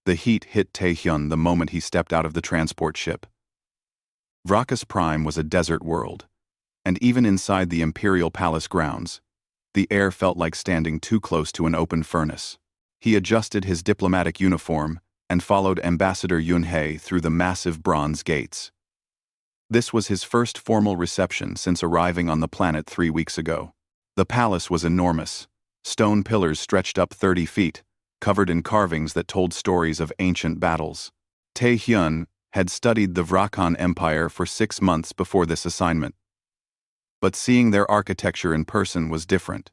The heat hit Taehyun the moment he stepped out of the transport ship. Vrakas Prime was a desert world, and even inside the Imperial Palace grounds, the air felt like standing too close to an open furnace. He adjusted his diplomatic uniform and followed Ambassador Yunhei through the massive bronze gates. This was his first formal reception since arriving on the planet 3 weeks ago. The palace was enormous. Stone pillars stretched up 30 feet, covered in carvings that told stories of ancient battles. Taehyun had studied the Vrakan Empire for 6 months before this assignment. But seeing their architecture in person was different.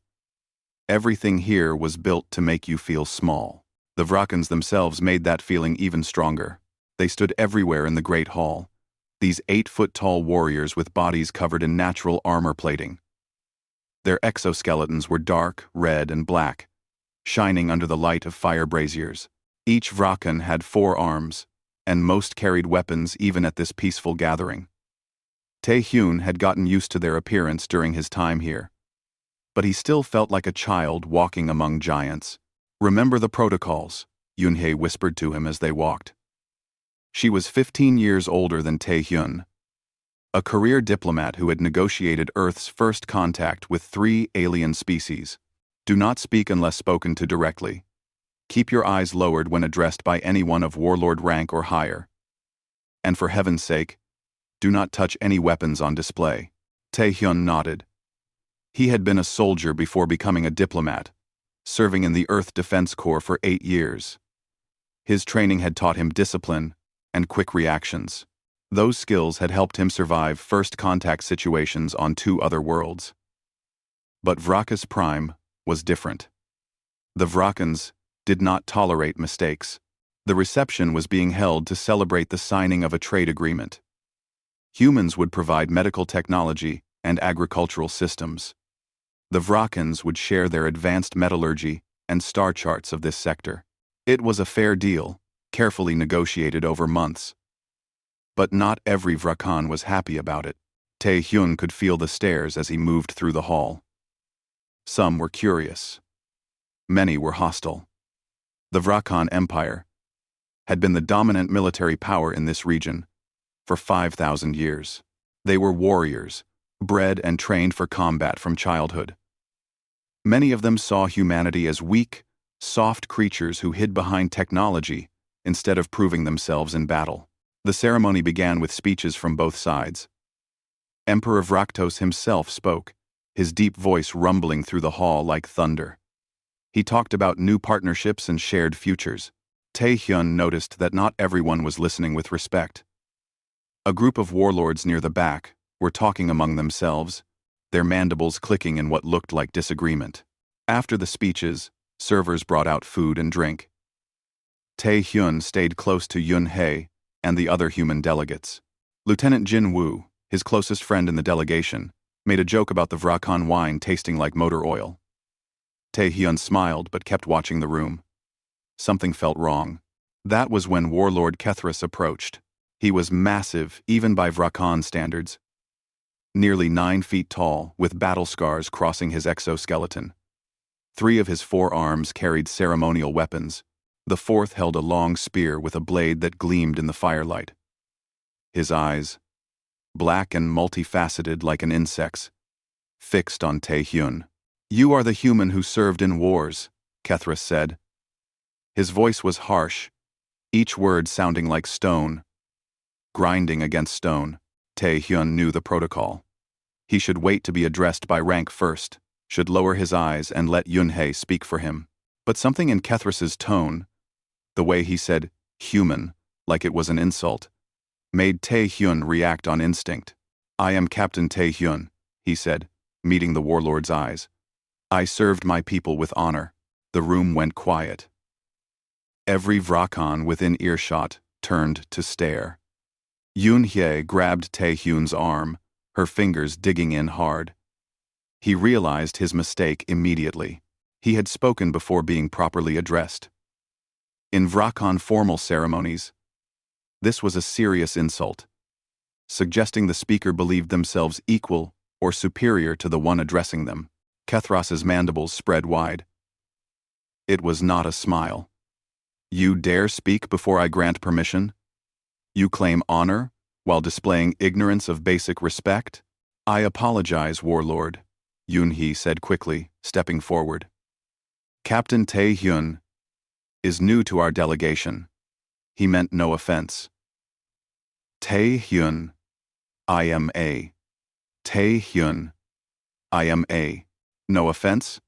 Everything here was built to make you feel small. The Vrakans themselves made that feeling even stronger. They stood everywhere in the Great Hall, these 8-foot-tall warriors with bodies covered in natural armor plating. Their exoskeletons were dark, red, and black, shining under the light of fire braziers. Each Vrakan had 4 arms, and most carried weapons even at this peaceful gathering. Taehyun had gotten used to their appearance during his time here, but he still felt like a child walking among giants. "Remember the protocols," Yunhei whispered to him as they walked. She was 15 years older than Taehyun, a career diplomat who had negotiated Earth's first contact with 3 alien species. "Do not speak unless spoken to directly. Keep your eyes lowered when addressed by anyone of warlord rank or higher. And for heaven's sake, do not touch any weapons on display." Taehyun nodded. He had been a soldier before becoming a diplomat, serving in the Earth Defense Corps for 8 years. His training had taught him discipline and quick reactions. Those skills had helped him survive first contact situations on 2 other worlds. But Vrakas Prime was different. The Vrakans did not tolerate mistakes. The reception was being held to celebrate the signing of a trade agreement. Humans would provide medical technology and agricultural systems. The Vrakans would share their advanced metallurgy and star charts of this sector. It was a fair deal, carefully negotiated over months. But not every Vrakan was happy about it. Taehyun could feel the stares as he moved through the hall. Some were curious. Many were hostile. The Vrakan Empire had been the dominant military power in this region for 5,000 years. They were warriors, bred and trained for combat from childhood. Many of them saw humanity as weak, soft creatures who hid behind technology instead of proving themselves in battle. The ceremony began with speeches from both sides. Emperor Vraktos himself spoke, his deep voice rumbling through the hall like thunder. He talked about new partnerships and shared futures. Taehyun noticed that not everyone was listening with respect. A group of warlords near the back were talking among themselves, their mandibles clicking in what looked like disagreement. After the speeches, servers brought out food and drink. Taehyun stayed close to Yunhei and the other human delegates. Lieutenant Jin Woo, his closest friend in the delegation, made a joke about the Vrakan wine tasting like motor oil. Taehyun smiled but kept watching the room. Something felt wrong. That was when Warlord Kethras approached. He was massive, even by Vrakan standards. Nearly 9 feet tall, with battle scars crossing his exoskeleton. 3 of his 4 arms carried ceremonial weapons. The 4th held a long spear with a blade that gleamed in the firelight. His eyes, black and multifaceted like an insect's, fixed on Taehyun. "You are the human who served in wars," Kethras said. His voice was harsh, each word sounding like stone, grinding against stone. Taehyun knew the protocol. He should wait to be addressed by rank first, should lower his eyes and let Yunhei speak for him. But something in Kethras's tone, the way he said human, like it was an insult, made Taehyun react on instinct. "I am Captain Taehyun," he said, meeting the warlord's eyes. "I served my people with honor." The room went quiet. Every Vrakan within earshot turned to stare. Yunhei grabbed Taehyun's arm, her fingers digging in hard. He realized his mistake immediately. He had spoken before being properly addressed. In Vrakan formal ceremonies, this was a serious insult, suggesting the speaker believed themselves equal or superior to the one addressing them. Kethras's mandibles spread wide. It was not a smile. You dare speak before I grant permission? You claim honor while displaying ignorance of basic respect? I apologize, Warlord, Yoon-hee said quickly, stepping forward. Captain Tae-hyun is new to our delegation. He meant no offense. Tae-hyun, I am a. Tae-hyun, I am a. No offense?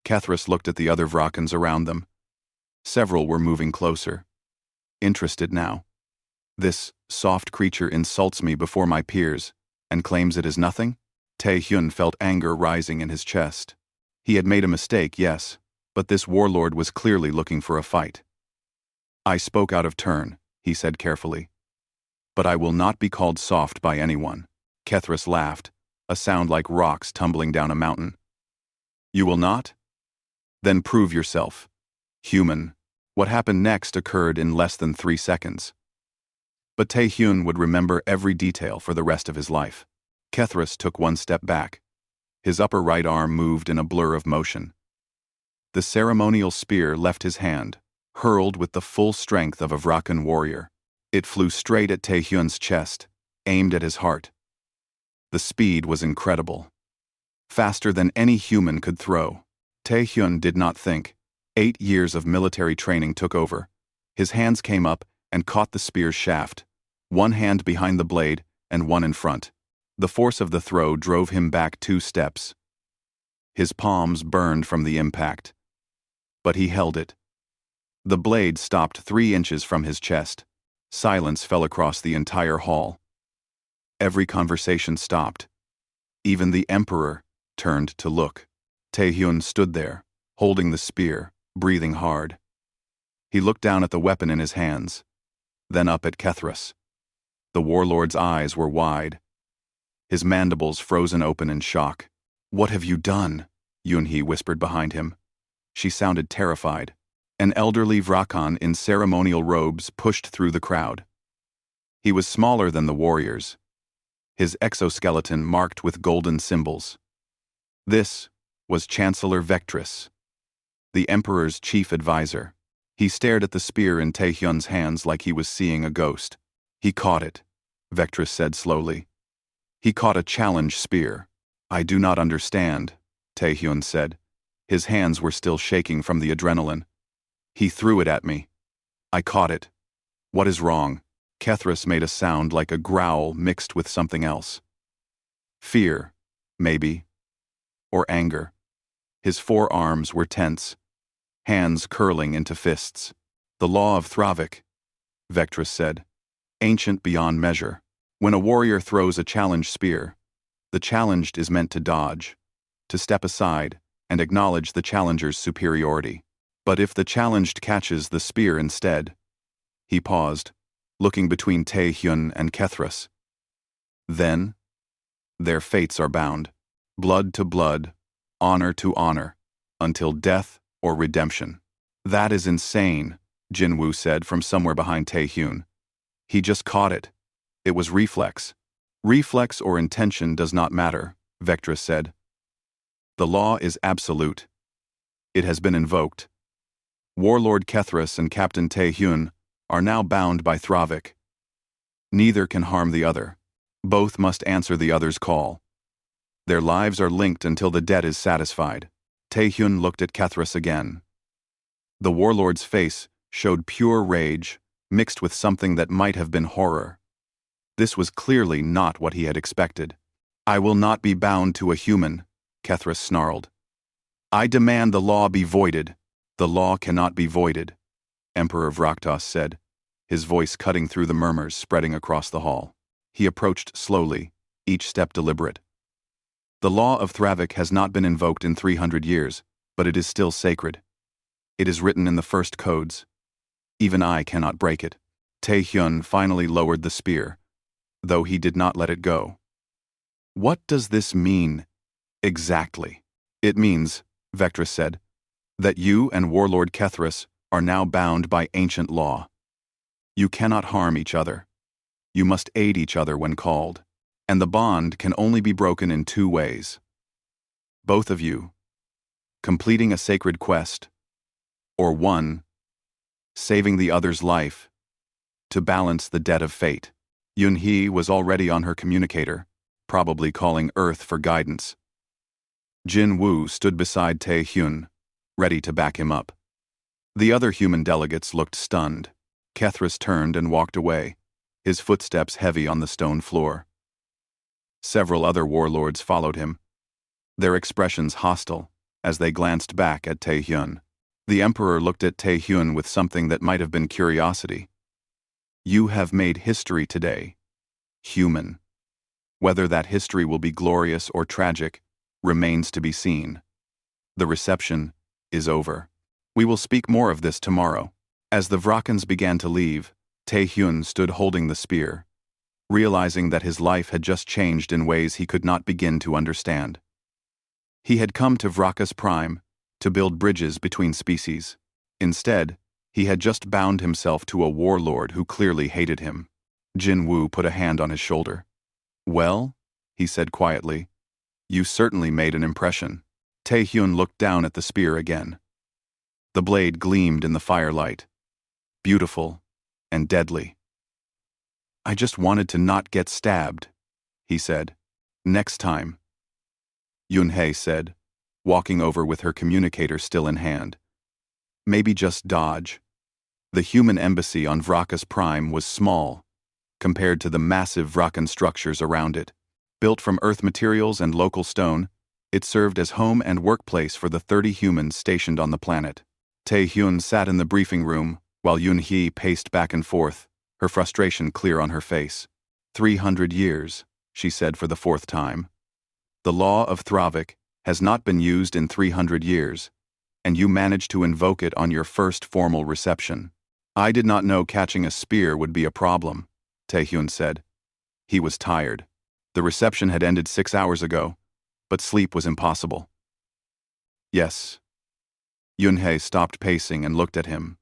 Kethris looked at the other Vrakans around them. Several were moving closer. Interested now. This soft creature insults me before my peers and claims it is nothing? Tae-hyun felt anger rising in his chest. He had made a mistake, yes, but this warlord was clearly looking for a fight. I spoke out of turn, he said carefully. But I will not be called soft by anyone. Kethris laughed, a sound like rocks tumbling down a mountain. You will not? Then prove yourself. Human. What happened next occurred in less than 3 seconds. But Tae-hyun would remember every detail for the rest of his life. Kethris took one step back. His upper right arm moved in a blur of motion. The ceremonial spear left his hand, hurled with the full strength of a Vrakan warrior. It flew straight at Tae-hyun's chest, aimed at his heart. The speed was incredible. Faster than any human could throw. Tae-hyun did not think. 8 years of military training took over. His hands came up and caught the spear's shaft, one hand behind the blade and one in front. The force of the throw drove him back 2 steps. His palms burned from the impact. But he held it. The blade stopped 3 inches from his chest. Silence fell across the entire hall. Every conversation stopped. Even the Emperor turned to look. Tae-hyun stood there, holding the spear, breathing hard. He looked down at the weapon in his hands, then up at Kethris. The warlord's eyes were wide, his mandibles frozen open in shock. What have you done? Yoon-hee whispered behind him. She sounded terrified. An elderly Vrakan in ceremonial robes pushed through the crowd. He was smaller than the warriors, his exoskeleton marked with golden symbols. This was Chancellor Vectress, the Emperor's chief advisor. He stared at the spear in Tae-hyun's hands like he was seeing a ghost. He caught it, Vectress said slowly. He caught a challenge spear. I do not understand, Tae-hyun said. His hands were still shaking from the adrenaline. He threw it at me. I caught it. What is wrong? Kethris made a sound like a growl mixed with something else. Fear, maybe. Or anger. His forearms were tense, hands curling into fists. The law of Thravik, Vectress said, ancient beyond measure. When a warrior throws a challenge spear, the challenged is meant to dodge, to step aside and acknowledge the challenger's superiority. But if the challenged catches the spear instead, he paused, looking between Tae-hyun and Kethris. Then, their fates are bound, blood to blood, honor to honor, until death or redemption. That is insane, Jinwoo said from somewhere behind Tae-hyun. He just caught it. It was reflex. Reflex or intention does not matter, Vectress said. The law is absolute. It has been invoked. Warlord Kethris and Captain Tae-hyun are now bound by Thravik. Neither can harm the other. Both must answer the other's call. Their lives are linked until the debt is satisfied. Tae-hyun looked at Kethris again. The warlord's face showed pure rage, mixed with something that might have been horror. This was clearly not what he had expected. I will not be bound to a human, Kethris snarled. I demand the law be voided. The law cannot be voided, Emperor Vraktas said, his voice cutting through the murmurs spreading across the hall. He approached slowly, each step deliberate. The law of Thravik has not been invoked in 300 years, but it is still sacred. It is written in the first codes. Even I cannot break it. Tae-hyun finally lowered the spear, though he did not let it go. What does this mean, exactly? It means, Vectress said, that you and Warlord Kethris are now bound by ancient law. You cannot harm each other. You must aid each other when called, and the bond can only be broken in 2 ways. Both of you, completing a sacred quest, or one, saving the other's life, to balance the debt of fate. Yun-hee was already on her communicator, probably calling Earth for guidance. Jin-woo stood beside Tae-hyun, ready to back him up. The other human delegates looked stunned. Kethras turned and walked away, his footsteps heavy on the stone floor. Several other warlords followed him, their expressions hostile, as they glanced back at Tae-hyun. The Emperor looked at Tae-hyun with something that might have been curiosity. You have made history today, human. Whether that history will be glorious or tragic remains to be seen. The reception is over. We will speak more of this tomorrow. As the Vrakans began to leave, Tae-hyun stood holding the spear, realizing that his life had just changed in ways he could not begin to understand. He had come to Vraka's prime to build bridges between species. Instead, he had just bound himself to a warlord who clearly hated him. Jin-woo put a hand on his shoulder. Well, he said quietly, you certainly made an impression. Tae-hyun looked down at the spear again. The blade gleamed in the firelight, beautiful and deadly. I just wanted to not get stabbed, he said. Next time. Yun-hee said, walking over with her communicator still in hand. Maybe just dodge. The human embassy on Vraka's prime was small, compared to the massive Vrakan structures around it. Built from earth materials and local stone, it served as home and workplace for the 30 humans stationed on the planet. Tae-hyun sat in the briefing room, while Yun-hee paced back and forth, her frustration clear on her face. 300 years, she said for the 4th time. The law of Thravik has not been used in 300 years, and you managed to invoke it on your first formal reception. I did not know catching a spear would be a problem, Tae-hyun said. He was tired. The reception had ended 6 hours ago, but sleep was impossible. Yes. Yun-hee stopped pacing and looked at him.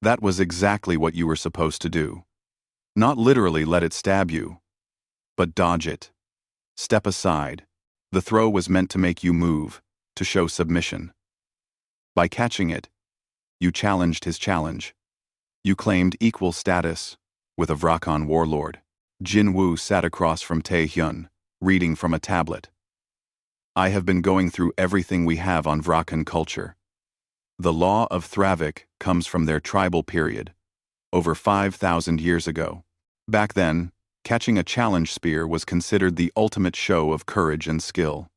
That was exactly what you were supposed to do. Not literally let it stab you, but dodge it. Step aside. The throw was meant to make you move, to show submission. By catching it, you challenged his challenge. You claimed equal status with a Vrakan warlord. Jin-woo sat across from Tae-hyun, reading from a tablet. I have been going through everything we have on Vrakan culture. The law of Thravik comes from their tribal period, over 5,000 years ago. Back then, catching a challenge spear was considered the ultimate show of courage and skill.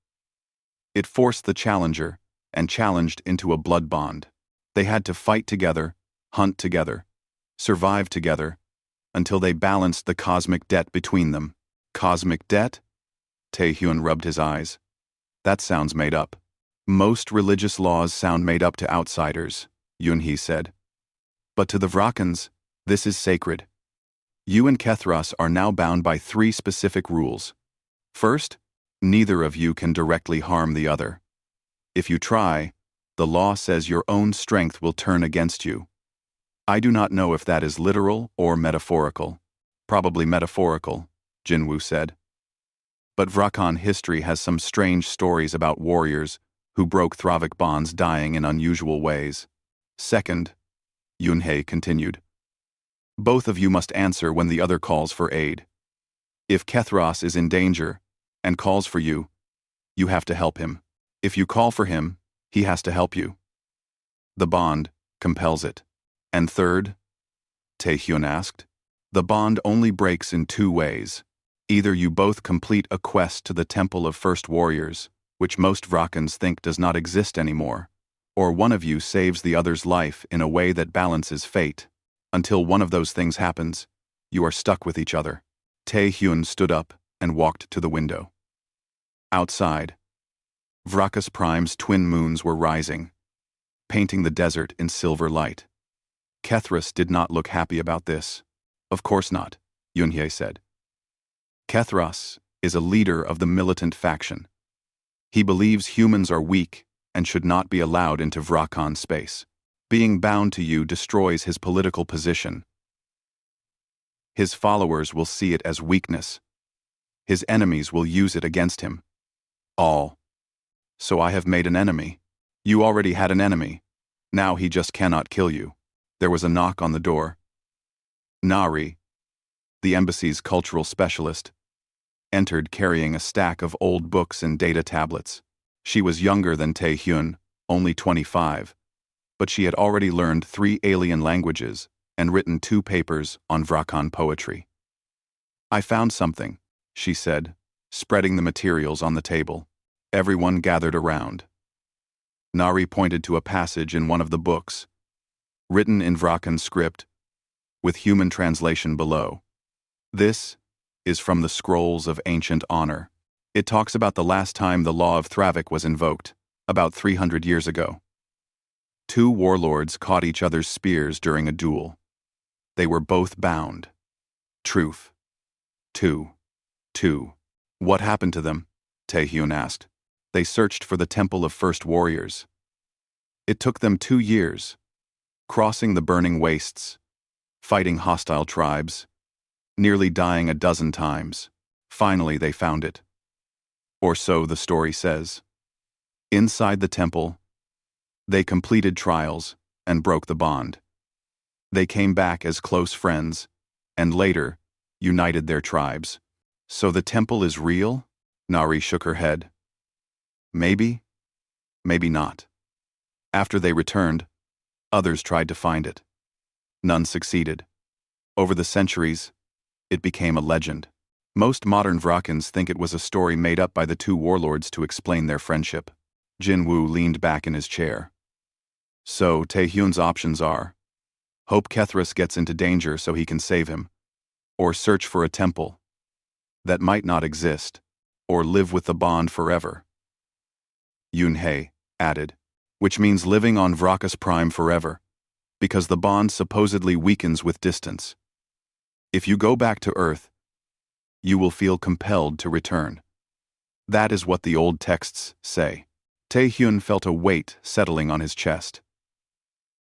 It forced the challenger and challenged into a blood bond. They had to fight together, hunt together, survive together, until they balanced the cosmic debt between them. Cosmic debt? Tae-hyun rubbed his eyes. That sounds made up. Most religious laws sound made up to outsiders, Yun-hee said. But to the Vrakans, this is sacred. You and Kethras are now bound by 3 specific rules. First, neither of you can directly harm the other. If you try, the law says your own strength will turn against you. I do not know if that is literal or metaphorical. Probably metaphorical, Jin-woo said. But Vrakan history has some strange stories about warriors who broke Thravik bonds dying in unusual ways. Second, Yun-hee continued, both of you must answer when the other calls for aid. If Kethras is in danger and calls for you, you have to help him. If you call for him, he has to help you. The bond compels it. And third, Tae-hyun asked, the bond only breaks in 2 ways. Either you both complete a quest to the Temple of First Warriors, which most Vrakans think does not exist anymore, or one of you saves the other's life in a way that balances fate. Until one of those things happens, you are stuck with each other. Tae-hyun stood up and walked to the window. Outside, Vraka's prime's twin moons were rising, painting the desert in silver light. Kethras did not look happy about this. Of course not, Yun-hee said. Kethras is a leader of the militant faction. He believes humans are weak and should not be allowed into Vrakan space. Being bound to you destroys his political position. His followers will see it as weakness. His enemies will use it against him. All. So I have made an enemy. You already had an enemy. Now he just cannot kill you. There was a knock on the door. Nari, the embassy's cultural specialist, entered carrying a stack of old books and data tablets. She was younger than Tae-hyun, only 25, but she had already learned 3 alien languages and written 2 papers on Vrakan poetry. "I found something," she said, spreading the materials on the table. Everyone gathered around. Nari pointed to a passage in one of the books, written in Vrakan script, with human translation below. "This is from the Scrolls of Ancient Honor. It talks about the last time the law of Thravik was invoked, about 300 years ago. 2 warlords caught each other's spears during a duel. They were both bound. Truth. 2. What happened to them?" Tae-hyun asked. "They searched for the Temple of First Warriors. It took them 2 years, crossing the burning wastes, fighting hostile tribes, nearly dying a dozen times. Finally they found it. Or so the story says. Inside the temple, they completed trials and broke the bond. They came back as close friends, and later united their tribes." "So the temple is real?" Nari shook her head. "Maybe, maybe not. After they returned, others tried to find it. None succeeded. Over the centuries, it became a legend. Most modern Vrakans think it was a story made up by the 2 warlords to explain their friendship." Jin-woo leaned back in his chair. "So Tae-hyun's options are: hope Kethris gets into danger so he can save him, or search for a temple that might not exist, or live with the bond forever." Yoon-hae added, "Which means living on Vrakas Prime forever, because the bond supposedly weakens with distance. If you go back to Earth, you will feel compelled to return. That is what the old texts say." Tae-hyun felt a weight settling on his chest.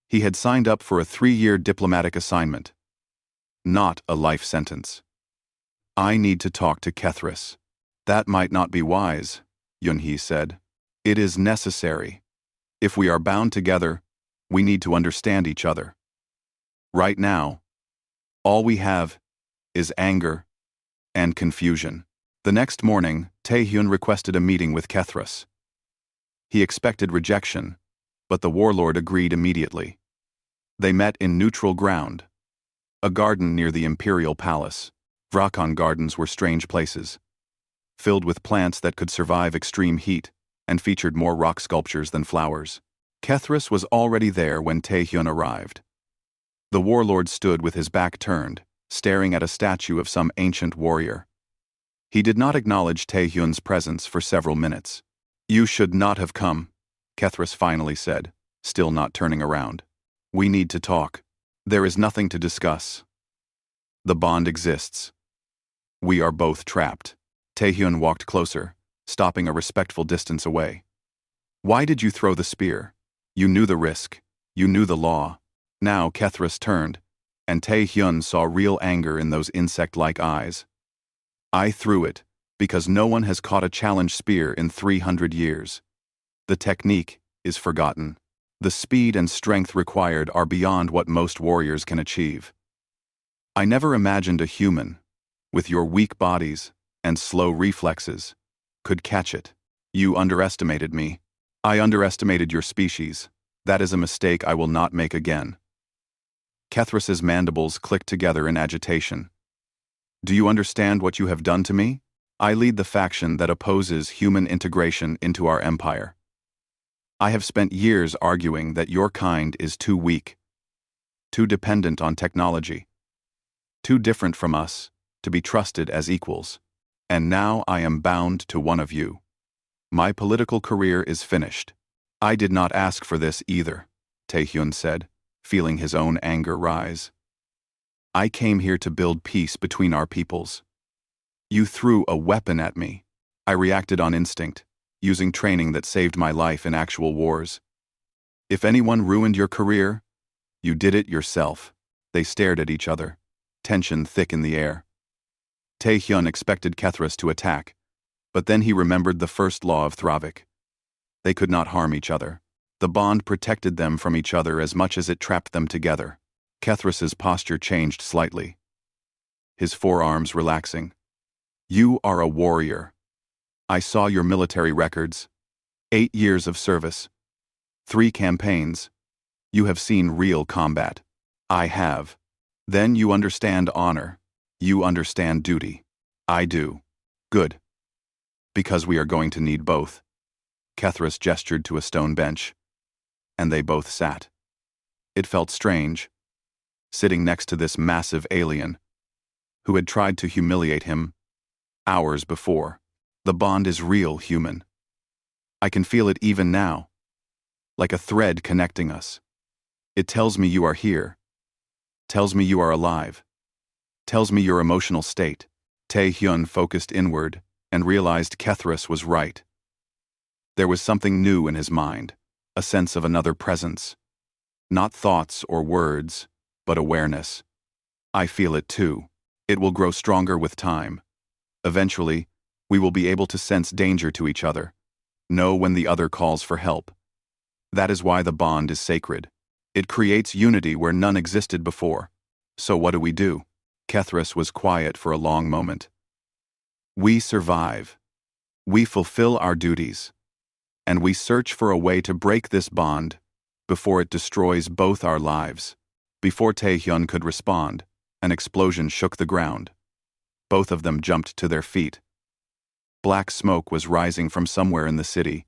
He had signed up for a 3-year diplomatic assignment, not a life sentence. "I need to talk to Kethris." "That might not be wise," Yoon-hee said. "It is necessary. If we are bound together, we need to understand each other. Right now, all we have is anger and confusion." The next morning, Tae-hyun requested a meeting with Kethris. He expected rejection, but the warlord agreed immediately. They met in neutral ground, a garden near the imperial palace. Vrakan gardens were strange places, filled with plants that could survive extreme heat and featured more rock sculptures than flowers. Kethris was already there when Tae-hyun arrived. The warlord stood with his back turned, staring at a statue of some ancient warrior. He did not acknowledge Tae-hyun's presence for several minutes. "You should not have come," Kethris finally said, still not turning around. "We need to talk. There is nothing to discuss. The bond exists. We are both trapped." Tae-hyun walked closer, stopping a respectful distance away. "Why did you throw the spear? You knew the risk. You knew the law." Now Kethris turned, and Tae-hyun saw real anger in those insect-like eyes. "I threw it because no one has caught a challenge spear in 300 years. The technique is forgotten. The speed and strength required are beyond what most warriors can achieve. I never imagined a human, with your weak bodies and slow reflexes, could catch it. You underestimated me. I underestimated your species. That is a mistake I will not make again." Kethris's mandibles clicked together in agitation. "Do you understand what you have done to me? I lead the faction that opposes human integration into our empire. I have spent years arguing that your kind is too weak, too dependent on technology, too different from us to be trusted as equals. And now I am bound to one of you. My political career is finished." "I did not ask for this either," Tae-hyun said, feeling his own anger rise. "I came here to build peace between our peoples. You threw a weapon at me. I reacted on instinct, using training that saved my life in actual wars. If anyone ruined your career, you did it yourself." They stared at each other, tension thick in the air. Tae-hyun expected Kethris to attack, but then he remembered the first law of Thravik. They could not harm each other. The bond protected them from each other as much as it trapped them together. Kethras's posture changed slightly, his forearms relaxing. You are a warrior. I saw your military records. 8 years of service. 3 campaigns. You have seen real combat. I have. Then you understand honor. You understand duty. I do. Good. Because we are going to need both. Kethras gestured to a stone bench, and they both sat. It felt strange, sitting next to this massive alien, who had tried to humiliate him hours before. The bond is real, human. I can feel it even now, like a thread connecting us. It tells me you are here, tells me you are alive, tells me your emotional state. Tae-hyun focused inward and realized Kethras was right. There was something new in his mind, a sense of another presence. Not thoughts or words, but awareness. I feel it too. It will grow stronger with time. Eventually, we will be able to sense danger to each other, know when the other calls for help. That is why the bond is sacred. It creates unity where none existed before. So what do? Kethras was quiet for a long moment. We survive. We fulfill our duties. And we search for a way to break this bond before it destroys both our lives. Before Tae-hyun could respond, an explosion shook the ground. Both of them jumped to their feet. Black smoke was rising from somewhere in the city,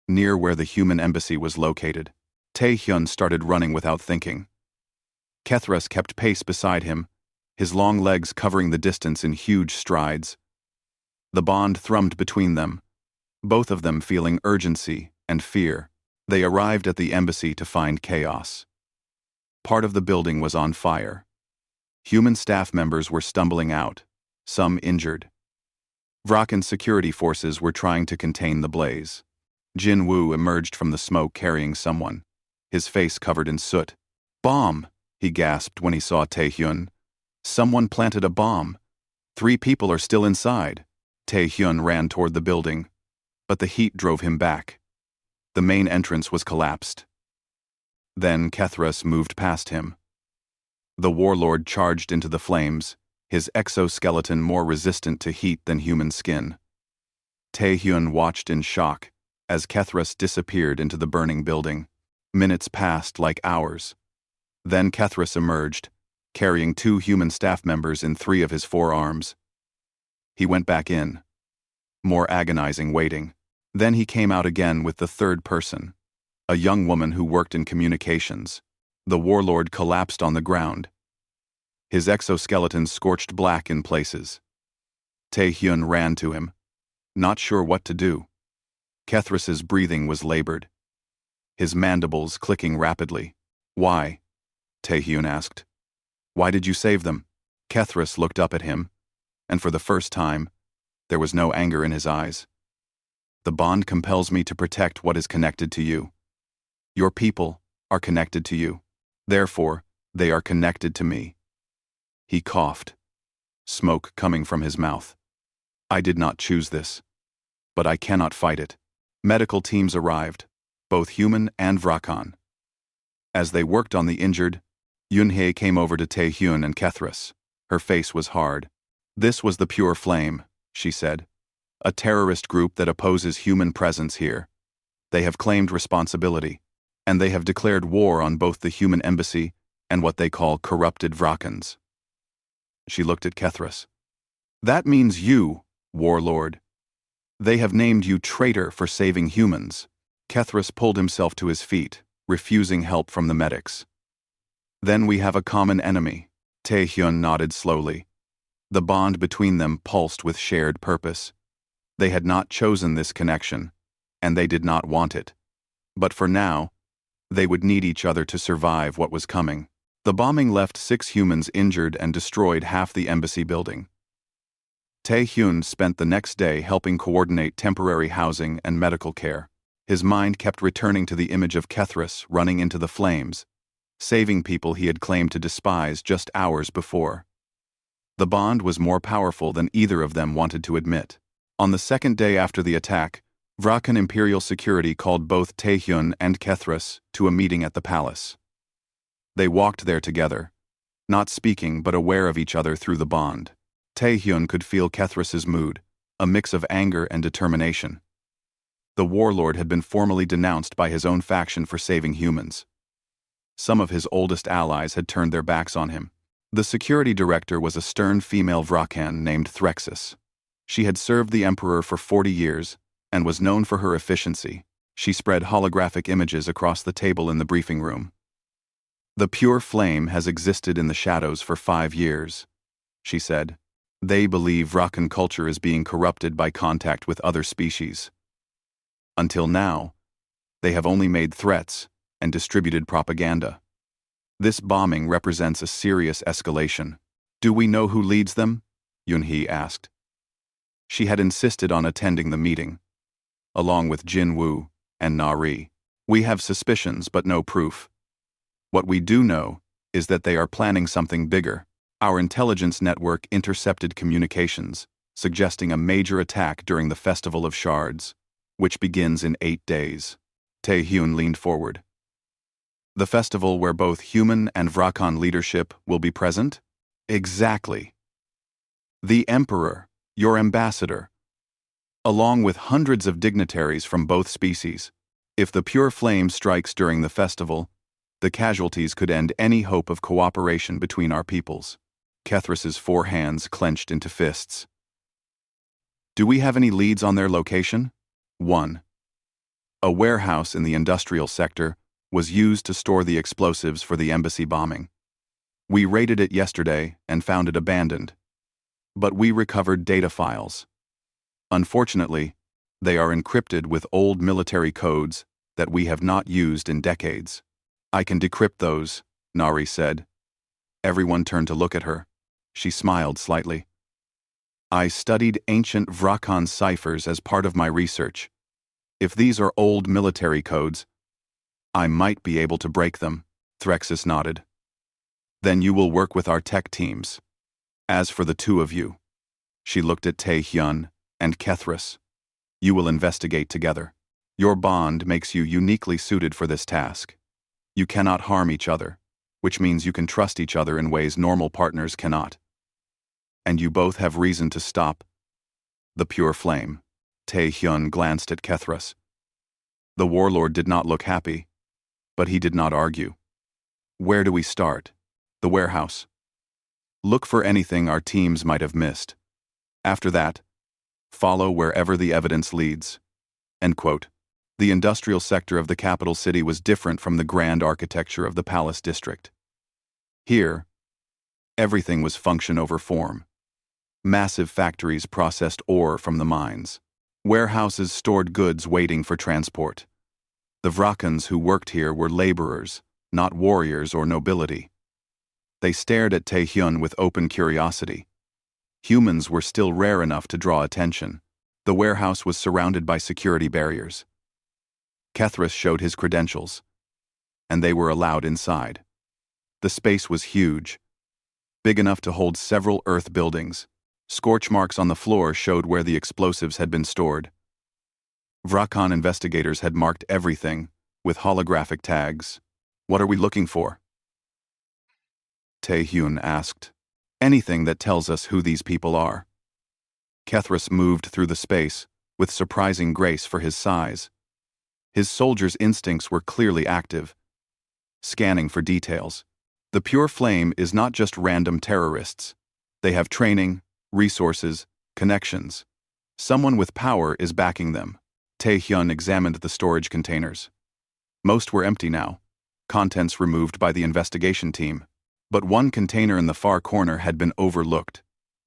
near where the human embassy was located. Tae-hyun started running without thinking. Kethras kept pace beside him, his long legs covering the distance in huge strides. The bond thrummed between them, both of them feeling urgency and fear. They arrived at the embassy to find chaos. Part of the building was on fire. Human staff members were stumbling out, some injured. Vrakan's security forces were trying to contain the blaze. Jin Woo emerged from the smoke carrying someone, his face covered in soot. Bomb, he gasped when he saw Tae-hyun. Someone planted a bomb. 3 people are still inside. Tae-hyun ran toward the building, but the heat drove him back. The main entrance was collapsed. Then Kethras moved past him. The warlord charged into the flames, his exoskeleton more resistant to heat than human skin. Tae-hyun watched in shock as Kethras disappeared into the burning building. Minutes passed like hours. Then Kethras emerged, carrying 2 human staff members in 3 of his 4 arms. He went back in. More agonizing waiting. Then he came out again with the 3rd person, a young woman who worked in communications. The warlord collapsed on the ground. His exoskeleton scorched black in places. Tae-hyun ran to him, not sure what to do. Kethras's breathing was labored, his mandibles clicking rapidly. Why? Tae-hyun asked. Why did you save them? Kethras looked up at him, and for the first time, there was no anger in his eyes. The bond compels me to protect what is connected to you. Your people are connected to you. Therefore, they are connected to me. He coughed, smoke coming from his mouth. I did not choose this, but I cannot fight it. Medical teams arrived, both human and Vrakan. As they worked on the injured, Yunhye came over to Tae-hyun and Kethras. Her face was hard. This was the Pure Flame, she said. A terrorist group that opposes human presence here. They have claimed responsibility, and they have declared war on both the human embassy and what they call corrupted Vrakans. She looked at Kethras. That means you, warlord. They have named you traitor for saving humans. Kethras pulled himself to his feet, refusing help from the medics. Then we have a common enemy. Tae-hyun nodded slowly. The bond between them pulsed with shared purpose. They had not chosen this connection, and they did not want it. But for now, they would need each other to survive what was coming. The bombing left 6 humans injured and destroyed half the embassy building. Tae-hyun spent the next day helping coordinate temporary housing and medical care. His mind kept returning to the image of Kethras running into the flames, saving people he had claimed to despise just hours before. The bond was more powerful than either of them wanted to admit. On the 2nd day after the attack, Vrakan Imperial Security called both Taehyun and Kethris to a meeting at the palace. They walked there together, not speaking but aware of each other through the bond. Taehyun could feel Kethris's mood, a mix of anger and determination. The warlord had been formally denounced by his own faction for saving humans. Some of his oldest allies had turned their backs on him. The security director was a stern female Vrakan named Threxis. She had served the emperor for 40 years and was known for her efficiency. She spread holographic images across the table in the briefing room. "The pure flame has existed in the shadows for 5 years," she said. "They believe Vrakan culture is being corrupted by contact with other species. Until now, they have only made threats and distributed propaganda. This bombing represents a serious escalation." "Do we know who leads them?" Yunhee asked. She had insisted on attending the meeting, along with Jin Woo and Na-Ri. "We have suspicions but no proof. What we do know is that they are planning something bigger. Our intelligence network intercepted communications, suggesting a major attack during the Festival of Shards, which begins in 8 days. Taehyun leaned forward. "The festival where both human and Vrakan leadership will be present?" "Exactly. The Emperor, your ambassador, along with hundreds of dignitaries from both species. If the pure flame strikes during the festival, the casualties could end any hope of cooperation between our peoples." Kethris's 4 hands clenched into fists. "Do we have any leads on their location?" 1. A warehouse in the industrial sector was used to store the explosives for the embassy bombing. We raided it yesterday and found it abandoned, but we recovered data files. Unfortunately, they are encrypted with old military codes that we have not used in decades. "I can decrypt those," Na-Ri said. Everyone turned to look at her. She smiled slightly. "I studied ancient Vrakan ciphers as part of my research. If these are old military codes, I might be able to break them." Threxis nodded. "Then you will work with our tech teams. As for the 2 of you," she looked at Taehyun and Kethris, "you will investigate together. Your bond makes you uniquely suited for this task. You cannot harm each other, which means you can trust each other in ways normal partners cannot. And you both have reason to stop the pure flame." Taehyun glanced at Kethris. The warlord did not look happy, but he did not argue. "Where do we start?" "The warehouse. Look for anything our teams might have missed. After that, follow wherever the evidence leads." End quote. The industrial sector of the capital city was different from the grand architecture of the palace district. Here, everything was function over form. Massive factories processed ore from the mines. Warehouses stored goods waiting for transport. The Vrakans who worked here were laborers, not warriors or nobility. They stared at Taehyun with open curiosity. Humans were still rare enough to draw attention. The warehouse was surrounded by security barriers. Kethris showed his credentials, and they were allowed inside. The space was huge, big enough to hold several Earth buildings. Scorch marks on the floor showed where the explosives had been stored. Vrakan investigators had marked everything with holographic tags. "What are we looking for?" Taehyun asked. "Anything that tells us who these people are." Kethris moved through the space with surprising grace for his size. His soldiers' instincts were clearly active, scanning for details. The pure flame is not just random terrorists. They have training, resources, connections. Someone with power is backing them. Taehyun examined the storage containers. Most were empty now, contents removed by the investigation team. But one container in the far corner had been overlooked,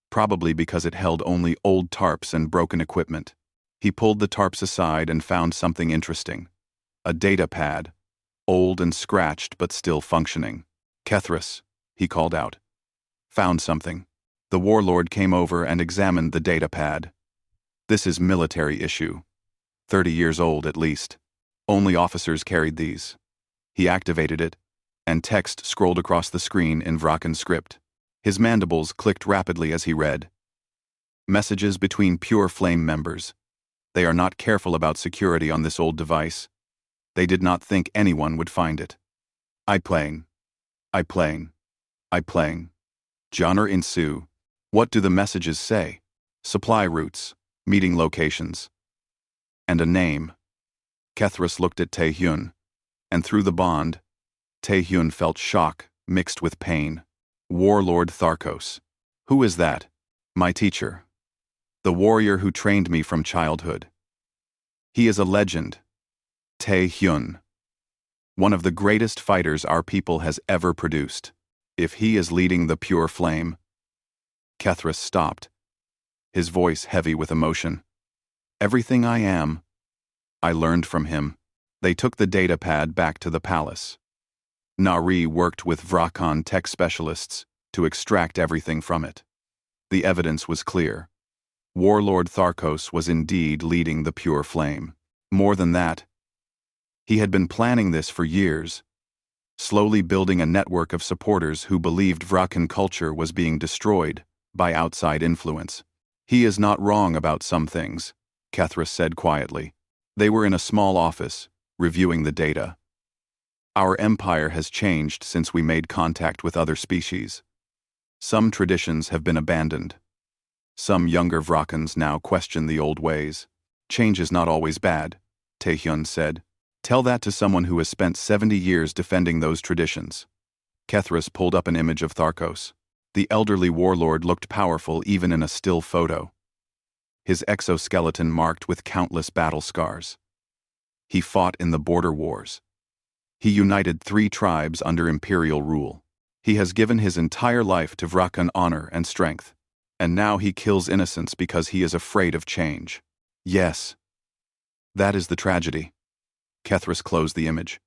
probably because it held only old tarps and broken equipment. He pulled the tarps aside and found something interesting. A data pad, old and scratched but still functioning. "Kethris," he called out. "Found something." The warlord came over and examined the data pad. "This is military issue. 30 years old at least. Only officers carried these." He activated it, and text scrolled across the screen in Vrakan script. His mandibles clicked rapidly as he read. "Messages between Pure Flame members. They are not careful about security on this old device. They did not think anyone would find it. I playing. Genre ensue. What do the messages say? Supply routes, meeting locations, and a name. Kethris looked at Tae-hyun, and through the bond, Tae-hyun felt shock mixed with pain. Warlord Tharkos. Who is that? My teacher. The warrior who trained me from childhood. He is a legend. Tae-hyun. One of the greatest fighters our people has ever produced. If he is leading the pure flame. Kethris stopped, his voice heavy with emotion. Everything I am, I learned from him. They took the datapad back to the palace. Nari worked with Vrakon tech specialists to extract everything from it. The evidence was clear. Warlord Tharkos was indeed leading the pure flame. More than that, he had been planning this for years, slowly building a network of supporters who believed Vrakon culture was being destroyed by outside influence. He is not wrong about some things, Kethris said quietly. They were in a small office, reviewing the data. Our empire has changed since we made contact with other species. Some traditions have been abandoned. Some younger Vrakons now question the old ways. Change is not always bad, Tae-hyun said. Tell that to someone who has spent 70 years defending those traditions. Kethris pulled up an image of Tharkos. The elderly warlord looked powerful even in a still photo. His exoskeleton marked with countless battle scars. He fought in the border wars. He united 3 tribes under imperial rule. He has given his entire life to Vrakon honor and strength. And now he kills innocents because he is afraid of change. Yes. That is the tragedy. Kethris closed the image.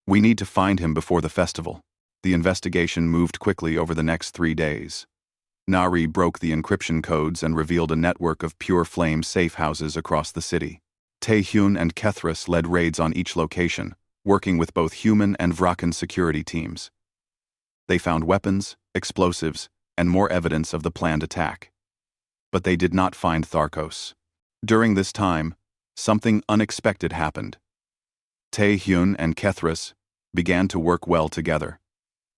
We need to find him before the festival. The investigation moved quickly over the next 3 days. Nari broke the encryption codes and revealed a network of pure flame safe houses across the city. Tae-hyun and Kethris led raids on each location, working with both human and Vrakon security teams. They found weapons, explosives, and more evidence of the planned attack. But they did not find Tharkos. During this time, something unexpected happened. Tae-hyun and Kethris began to work well together.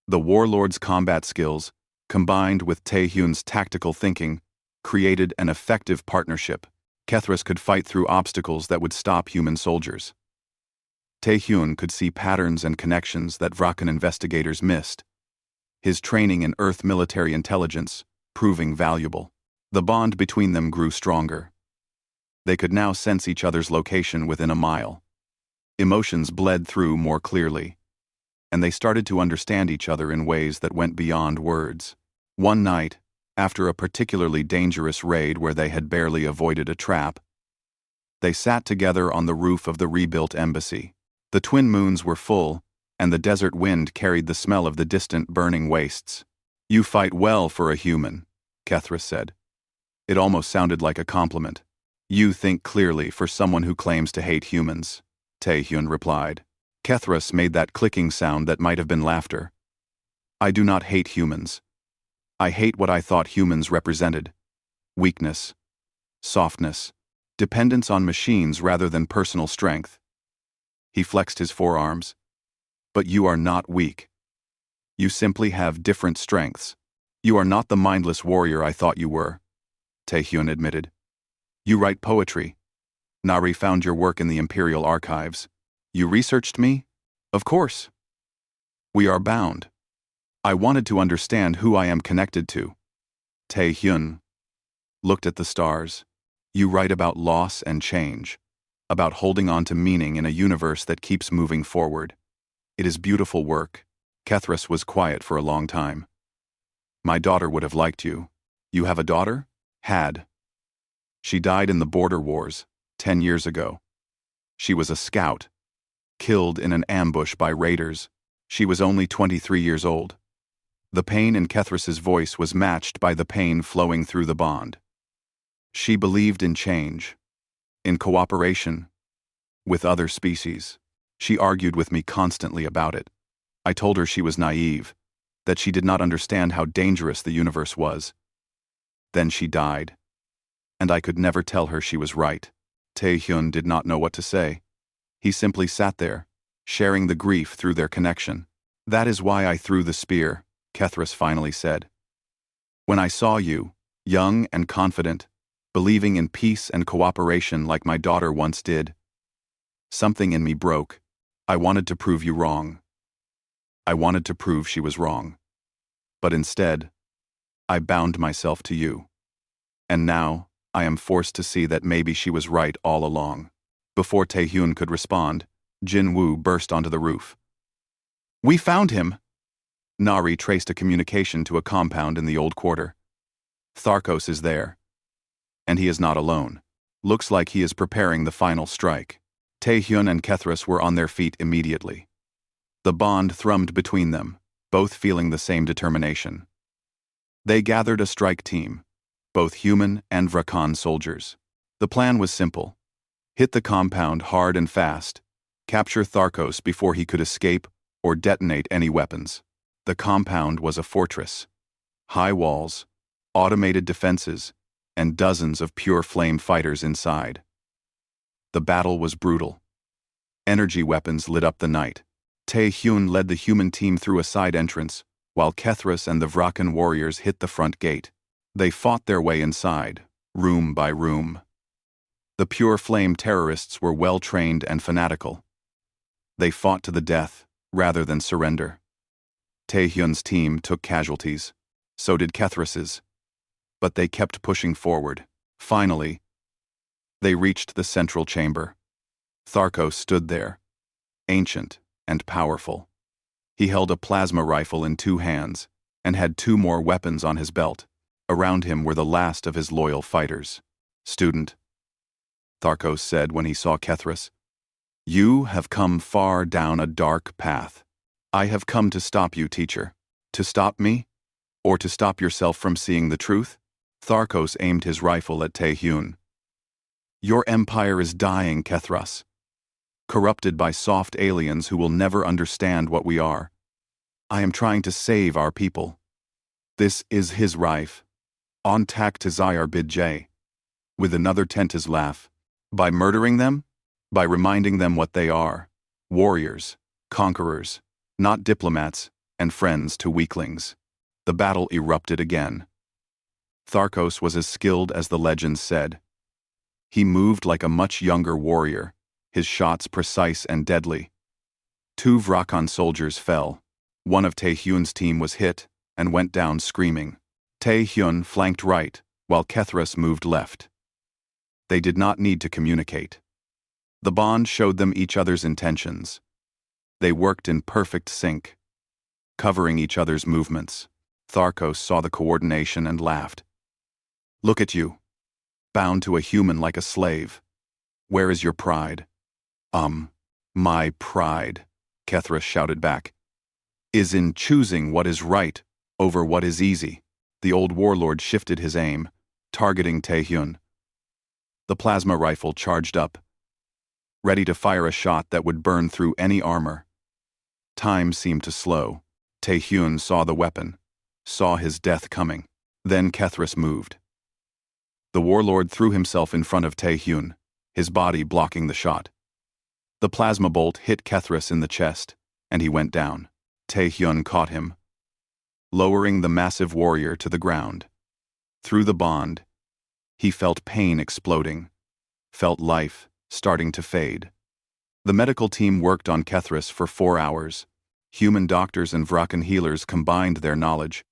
The warlord's combat skills, combined with Tae-hyun's tactical thinking, created an effective partnership. Kethris could fight through obstacles that would stop human soldiers. Tae-hyun could see patterns and connections that Vrakon investigators missed. His training in Earth military intelligence proving valuable. The bond between them grew stronger. They could now sense each other's location within a mile. Emotions bled through more clearly, and they started to understand each other in ways that went beyond words. One night, after a particularly dangerous raid where they had barely avoided a trap, they sat together on the roof of the rebuilt embassy. The twin moons were full, and the desert wind carried the smell of the distant burning wastes. You fight well for a human, Kethris said. It almost sounded like a compliment. You think clearly for someone who claims to hate humans, Tae-hyun replied. Kethris made that clicking sound that might have been laughter. I do not hate humans. I hate what I thought humans represented. Weakness, softness, dependence on machines rather than personal strength. He flexed his forearms. But you are not weak. You simply have different strengths. You are not the mindless warrior I thought you were, Tae-hyun admitted. You write poetry. Nari found your work in the Imperial Archives. You researched me? Of course. We are bound. I wanted to understand who I am connected to. Tae-hyun looked at the stars. You write about loss and change, about holding on to meaning in a universe that keeps moving forward. It is beautiful work. Kethris was quiet for a long time. My daughter would have liked you. You have a daughter? Had. She died in the border wars, 10 years ago. She was a scout, killed in an ambush by raiders. She was only 23 years old. The pain in Kethris's voice was matched by the pain flowing through the bond. She believed in change, in cooperation with other species. She argued with me constantly about it. I told her she was naive, that she did not understand how dangerous the universe was. Then she died, and I could never tell her she was right. Tae-hyun did not know what to say. He simply sat there, sharing the grief through their connection. "That is why I threw the spear," Kethris finally said. "When I saw you, young and confident, believing in peace and cooperation like my daughter once did, something in me broke. I wanted to prove you wrong. I wanted to prove she was wrong. But instead, I bound myself to you. And now, I am forced to see that maybe she was right all along." Before Tae-hyun could respond, Jin-woo burst onto the roof. "We found him!" Nari traced a communication to a compound in the old quarter. "Tharkos is there. And he is not alone. Looks like he is preparing the final strike." Tae-hyun and Kethris were on their feet immediately. The bond thrummed between them, both feeling the same determination. They gathered a strike team, both human and Vrakan soldiers. The plan was simple. Hit the compound hard and fast, capture Tharkos before he could escape or detonate any weapons. The compound was a fortress. High walls, automated defenses, and dozens of pure flame fighters inside. The battle was brutal. Energy weapons lit up the night. Tae-hyun led the human team through a side entrance, while Kethris and the Vrakan warriors hit the front gate. They fought their way inside, room by room. The pure flame terrorists were well-trained and fanatical. They fought to the death, rather than surrender. Tae-hyun's team took casualties. So did Kethris's. But they kept pushing forward. Finally, they reached the central chamber. Tharkos stood there, ancient and powerful. He held a plasma rifle in 2 hands, and had 2 more weapons on his belt. Around him were the last of his loyal fighters. "Student," Tharkos said when he saw Kethris, "you have come far down a dark path. I have come to stop you, teacher. To stop me? Or to stop yourself from seeing the truth?" Tharkos aimed his rifle at Tae-hyun. "Your empire is dying, Kethris. Corrupted by soft aliens who will never understand what we are. I am trying to save our people. This is his rife. On tak to Zyar Bidj. With another Tenta's laugh. By murdering them? By reminding them what they are. Warriors, conquerors, not diplomats, and friends to weaklings." The battle erupted again. Tharkos was as skilled as the legends said. He moved like a much younger warrior, his shots precise and deadly. 2 Vrakan soldiers fell. One of Tae-hyun's team was hit and went down screaming. Tae-hyun flanked right, while Kethris moved left. They did not need to communicate. The bond showed them each other's intentions. They worked in perfect sync, covering each other's movements. Tharkos saw the coordination and laughed. "Look at you, bound to a human like a slave. Where is your pride?" My pride," Kethris shouted back, "is in choosing what is right over what is easy." The old warlord shifted his aim, targeting Tae-hyun. The plasma rifle charged up, ready to fire a shot that would burn through any armor. Time seemed to slow. Tae-hyun saw the weapon, saw his death coming. Then Kethris moved. The warlord threw himself in front of Tae-hyun, his body blocking the shot. The plasma bolt hit Kethris in the chest, and he went down. Tae-hyun caught him, lowering the massive warrior to the ground. Through the bond, he felt pain exploding, felt life starting to fade. The medical team worked on Kethris for 4 hours. Human doctors and Vrakan healers combined their knowledge,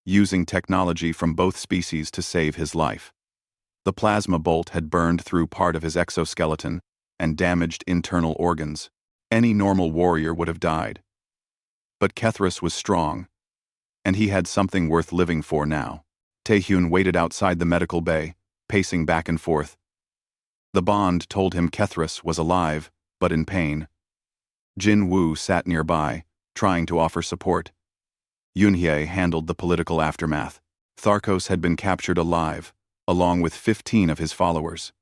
using technology from both species to save his life. The plasma bolt had burned through part of his exoskeleton and damaged internal organs. Any normal warrior would have died. But Kethris was strong, and he had something worth living for now. Tae-hyun waited outside the medical bay, pacing back and forth. The bond told him Kethris was alive, but in pain. Jin-woo sat nearby, trying to offer support. Yoon-hye handled the political aftermath. Tharkos had been captured alive, along with 15 of his followers.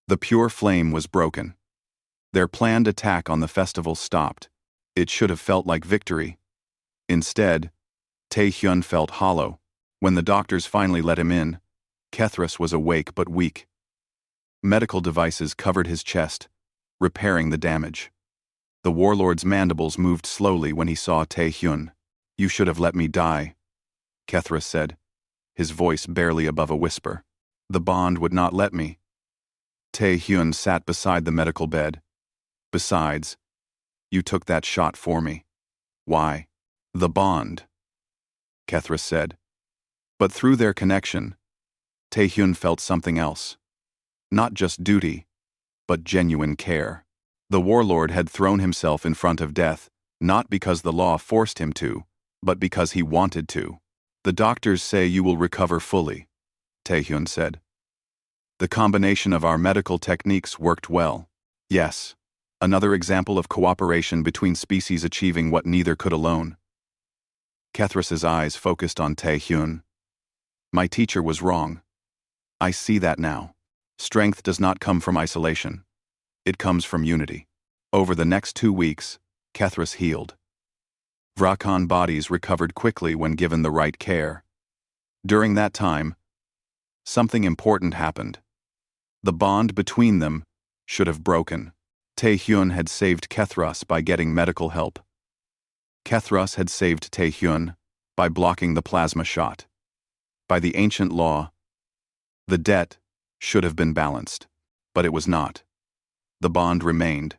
The pure flame was broken. Their planned attack on the festival stopped. It should have felt like victory. Instead, Tae-hyun felt hollow. When the doctors finally let him in, Kethris was awake but weak. Medical devices covered his chest, repairing the damage. The warlord's mandibles moved slowly when he saw Tae-hyun. "You should have let me die," Kethra said, his voice barely above a whisper. "The bond would not let me." Tae-hyun sat beside the medical bed. "Besides, you took that shot for me." "Why?" "The bond," Kethra said. But through their connection, Tae-hyun felt something else. Not just duty, but genuine care. The warlord had thrown himself in front of death, not because the law forced him to, but because he wanted to. "The doctors say you will recover fully," Tae-hyun said. "The combination of our medical techniques worked well." "Yes, another example of cooperation between species achieving what neither could alone." Kethras's eyes focused on Tae-hyun. "My teacher was wrong. I see that now. Strength does not come from isolation. It comes from unity." Over the next 2 weeks, Kethras healed. Vrakan bodies recovered quickly when given the right care. During that time, something important happened. The bond between them should have broken. Tae-hyun had saved Kethras by getting medical help. Kethras had saved Tae-hyun by blocking the plasma shot. By the ancient law, the debt should have been balanced, but it was not. The bond remained,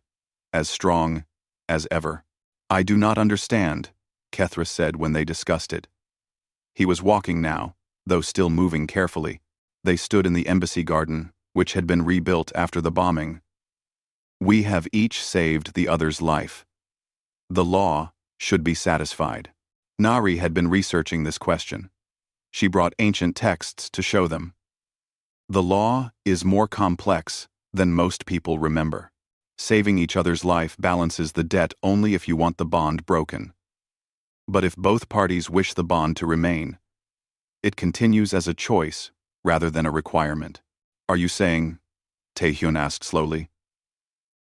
as strong as ever. "I do not understand," Kethra said when they discussed it. He was walking now, though still moving carefully. They stood in the embassy garden, which had been rebuilt after the bombing. "We have each saved the other's life. The law should be satisfied." Nari had been researching this question. She brought ancient texts to show them. The law is more complex than most people remember. Saving each other's life balances the debt only if you want the bond broken. But if both parties wish the bond to remain, it continues as a choice rather than a requirement. "Are you saying," Tae-hyun asked slowly,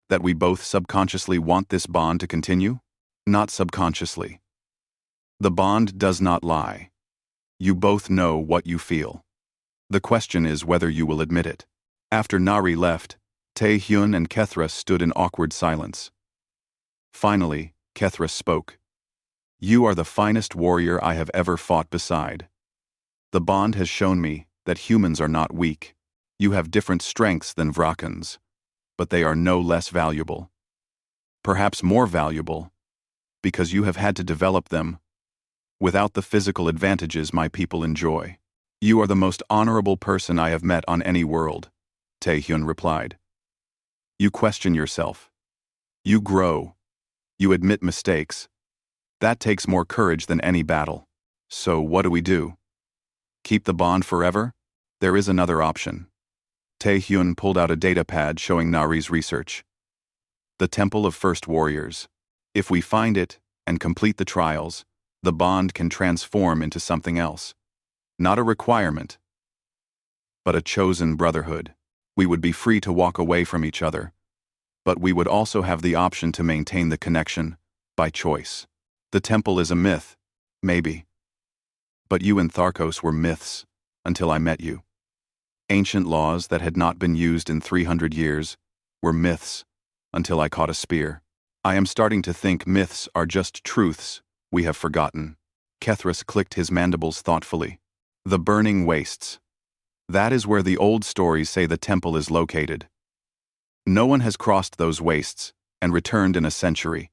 "that we both subconsciously want this bond to continue?" "Not subconsciously. The bond does not lie. You both know what you feel. The question is whether you will admit it." After Nari left, Tae-hyun and Kethra stood in awkward silence. Finally, Kethra spoke. "You are the finest warrior I have ever fought beside. The bond has shown me that humans are not weak. You have different strengths than Vrakans, but they are no less valuable. Perhaps more valuable, because you have had to develop them without the physical advantages my people enjoy." "You are the most honorable person I have met on any world," Tae-hyun replied. "You question yourself. You grow. You admit mistakes. That takes more courage than any battle. So what do we do? Keep the bond forever? There is another option." Tae-hyun pulled out a datapad showing Nari's research. "The Temple of First Warriors. If we find it and complete the trials, the bond can transform into something else. Not a requirement, but a chosen brotherhood. We would be free to walk away from each other, but we would also have the option to maintain the connection by choice. The temple is a myth, maybe. But you and Tharkos were myths until I met you. Ancient laws that had not been used in 300 years were myths until I caught a spear. I am starting to think myths are just truths we have forgotten." Kethras clicked his mandibles thoughtfully. "The burning wastes. That is where the old stories say the temple is located. No one has crossed those wastes and returned in a century.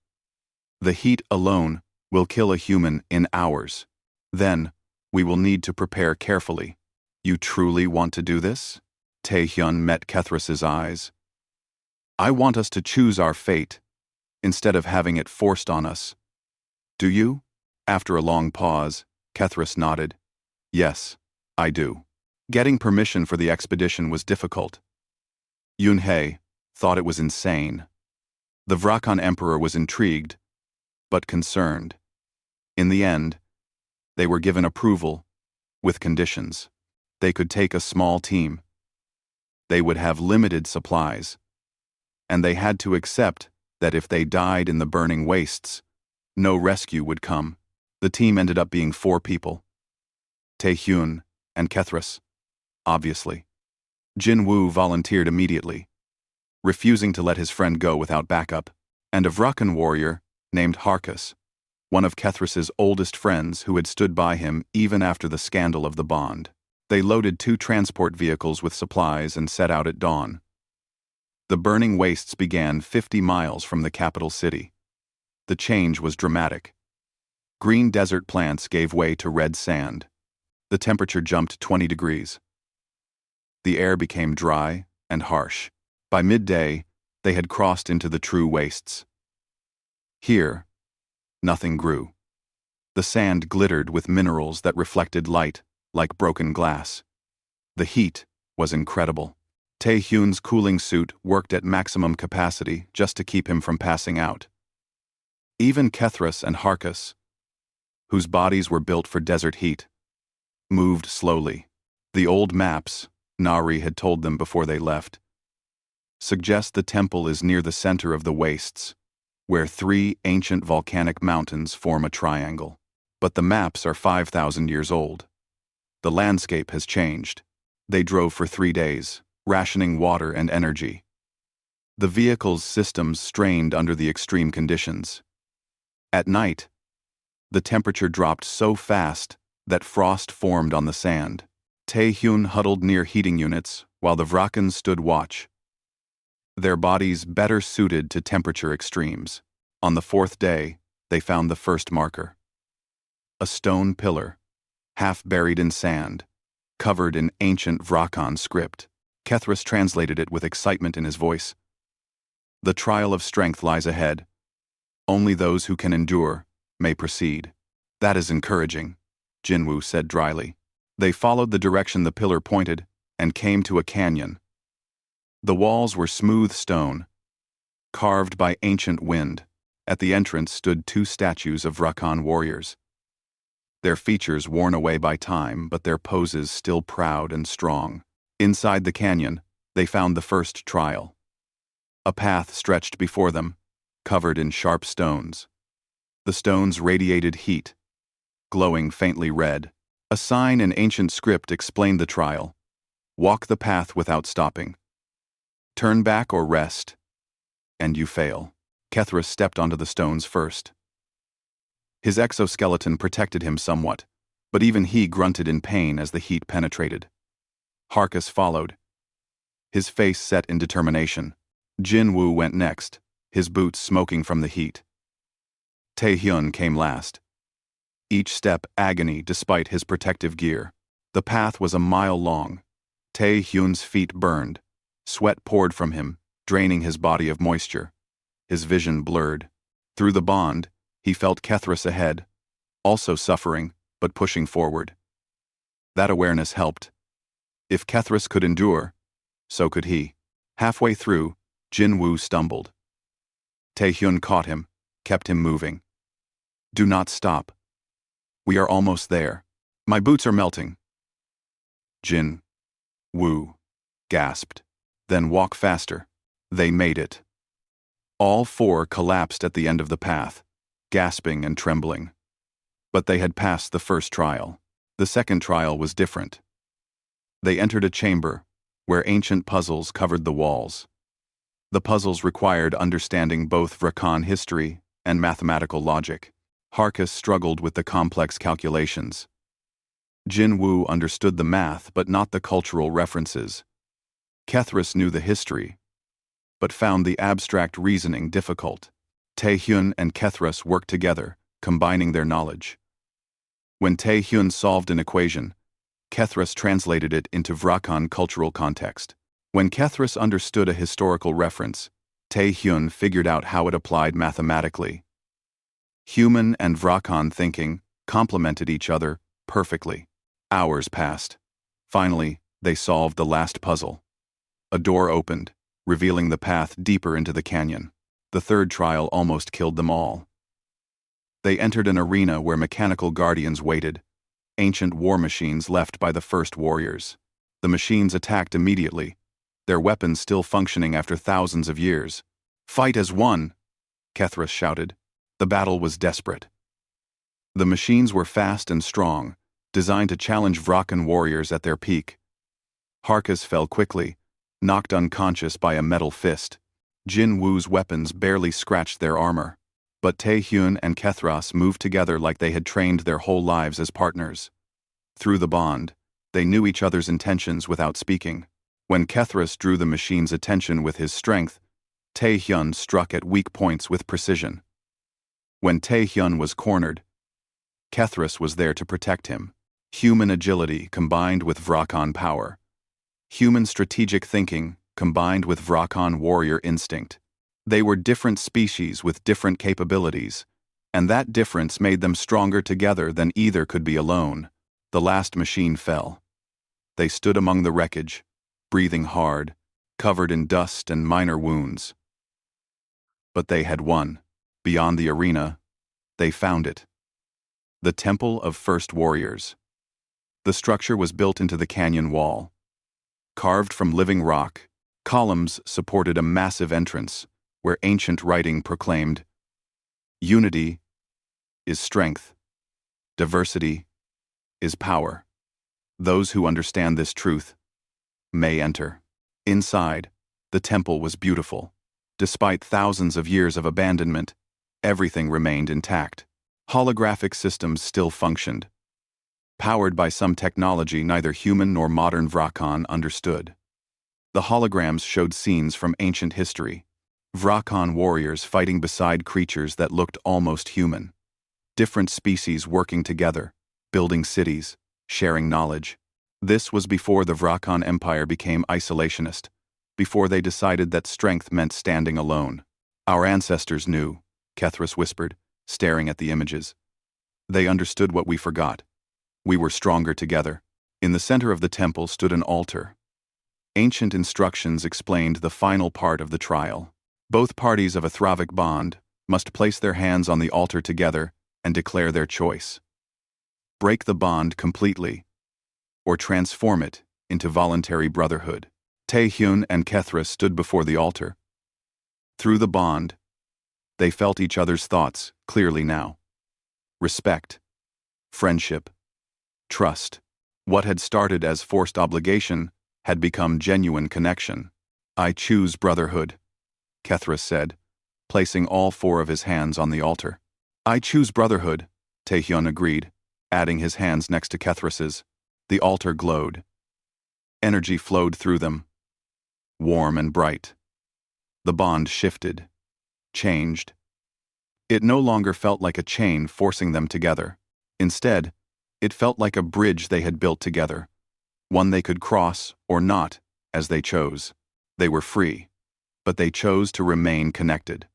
The heat alone will kill a human in hours. Then, we will need to prepare carefully." "You truly want to do this?" Tae-hyun met Kethras's eyes. "I want us to choose our fate, instead of having it forced on us." "Do you?" After a long pause, Kethras nodded. "Yes, I do." Getting permission for the expedition was difficult. Yunhei thought it was insane. The Vrakan Emperor was intrigued, but concerned. In the end, they were given approval, with conditions. They could take a small team. They would have limited supplies. And they had to accept that if they died in the burning wastes, no rescue would come. The team ended up being 4 people. Tae-hyun and Kethras, obviously. Jin Woo volunteered immediately, refusing to let his friend go without backup, and a Vrakan warrior named Harkus, one of Kethras's oldest friends who had stood by him even after the scandal of the bond. They loaded 2 transport vehicles with supplies and set out at dawn. The burning wastes began 50 miles from the capital city. The change was dramatic. Green desert plants gave way to red sand. The temperature jumped 20 degrees. The air became dry and harsh. By midday, they had crossed into the true wastes. Here, nothing grew. The sand glittered with minerals that reflected light like broken glass. The heat was incredible. Tae-hyun's cooling suit worked at maximum capacity just to keep him from passing out. Even Kethras and Harkus, whose bodies were built for desert heat, moved slowly. The old maps Nari had told them before they left suggest the temple is near the center of the wastes, where 3 ancient volcanic mountains form a triangle. But the maps are 5,000 years old. The landscape has changed. They drove for 3 days, rationing water and energy. The vehicle's systems strained under the extreme conditions. At night, the temperature dropped so fast that frost formed on the sand. Tae-hyun huddled near heating units while the Vrakans stood watch, their bodies better suited to temperature extremes. On the 4th day, they found the first marker. A stone pillar, half buried in sand, covered in ancient Vrakan script. Kethras translated it with excitement in his voice. The trial of strength lies ahead. Only those who can endure may proceed. That is encouraging, Jinwoo said dryly. They followed the direction the pillar pointed and came to a canyon. The walls were smooth stone, carved by ancient wind. At the entrance stood 2 statues of Vrakan warriors. Their features worn away by time, but their poses still proud and strong. Inside the canyon, they found the first trial. A path stretched before them, covered in sharp stones. The stones radiated heat, glowing faintly red. A sign in ancient script explained the trial. Walk the path without stopping. Turn back or rest, and you fail. Kethras stepped onto the stones first. His exoskeleton protected him somewhat, but even he grunted in pain as the heat penetrated. Harkus followed, his face set in determination. Jinwoo went next, his boots smoking from the heat. Tae-hyun came last. Each step agony despite his protective gear. The path was a mile long. Tae-hyun's feet burned. Sweat poured from him, draining his body of moisture. His vision blurred. Through the bond, he felt Kethras ahead, also suffering, but pushing forward. That awareness helped. If Kethras could endure, so could he. Halfway through, Jinwoo stumbled. Tae-hyun caught him, kept him moving. Do not stop. We are almost there. My boots are melting. Jin-woo gasped. Then walk faster. They made it. All 4 collapsed at the end of the path, gasping and trembling. But they had passed the first trial. The second trial was different. They entered a chamber where ancient puzzles covered the walls. The puzzles required understanding both Vrakan history and mathematical logic. Harkus struggled with the complex calculations. Jinwoo understood the math but not the cultural references. Kethras knew the history, but found the abstract reasoning difficult. Tae-hyun and Kethras worked together, combining their knowledge. When Tae-hyun solved an equation, Kethras translated it into Vrakan cultural context. When Kethras understood a historical reference, Tae-hyun figured out how it applied mathematically. Human and Vrakan thinking complemented each other perfectly. Hours passed. Finally, they solved the last puzzle. A door opened, revealing the path deeper into the canyon. The third trial almost killed them all. They entered an arena where mechanical guardians waited, ancient war machines left by the first warriors. The machines attacked immediately, their weapons still functioning after thousands of years. Fight as one, Kethras shouted. The battle was desperate. The machines were fast and strong, designed to challenge Vrakan warriors at their peak. Harkis fell quickly, knocked unconscious by a metal fist. Jin Woo's weapons barely scratched their armor. But Tae-hyun and Kethras moved together like they had trained their whole lives as partners. Through the bond, they knew each other's intentions without speaking. When Kethras drew the machine's attention with his strength, Tae-hyun struck at weak points with precision. When Tae-hyun was cornered, Kethras was there to protect him. Human agility combined with Vrakon power. Human strategic thinking combined with Vrakon warrior instinct. They were different species with different capabilities, and that difference made them stronger together than either could be alone. The last machine fell. They stood among the wreckage, breathing hard, covered in dust and minor wounds. But they had won. Beyond the arena, they found it. The Temple of First Warriors. The structure was built into the canyon wall. Carved from living rock, columns supported a massive entrance where ancient writing proclaimed, "Unity is strength. Diversity is power. Those who understand this truth may enter." Inside, the temple was beautiful. Despite thousands of years of abandonment, everything remained intact. Holographic systems still functioned, powered by some technology neither human nor modern Vrakon understood. The holograms showed scenes from ancient history. Vrakon warriors fighting beside creatures that looked almost human. Different species working together, building cities, sharing knowledge. This was before the Vrakon Empire became isolationist, before they decided that strength meant standing alone. "Our ancestors knew," Kethras whispered, staring at the images. "They understood what we forgot. We were stronger together." In the center of the temple stood an altar. Ancient instructions explained the final part of the trial. Both parties of a Thravic bond must place their hands on the altar together and declare their choice. Break the bond completely, or transform it into voluntary brotherhood. Tae-hyun and Kethras stood before the altar. Through the bond, they felt each other's thoughts clearly now. Respect, friendship, trust. What had started as forced obligation had become genuine connection. "I choose brotherhood," Kethras said, placing all four of his hands on the altar. "I choose brotherhood," Tae-hyun agreed, adding his hands next to Kethras's. The altar glowed. Energy flowed through them, warm and bright. The bond shifted, changed. It no longer felt like a chain forcing them together. Instead, it felt like a bridge they had built together, one they could cross or not, as they chose. They were free, but they chose to remain connected.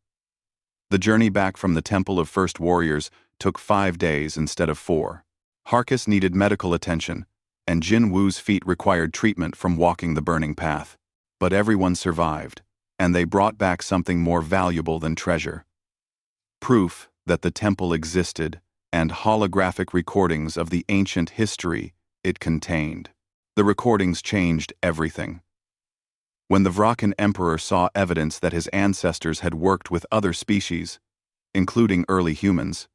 The journey back from the Temple of First Warriors took 5 days instead of 4. Harkis needed medical attention, and Jin Woo's feet required treatment from walking the burning path. But everyone survived, and they brought back something more valuable than treasure. Proof that the temple existed, and holographic recordings of the ancient history it contained. The recordings changed everything. When the Vrakan Emperor saw evidence that his ancestors had worked with other species, including early humans,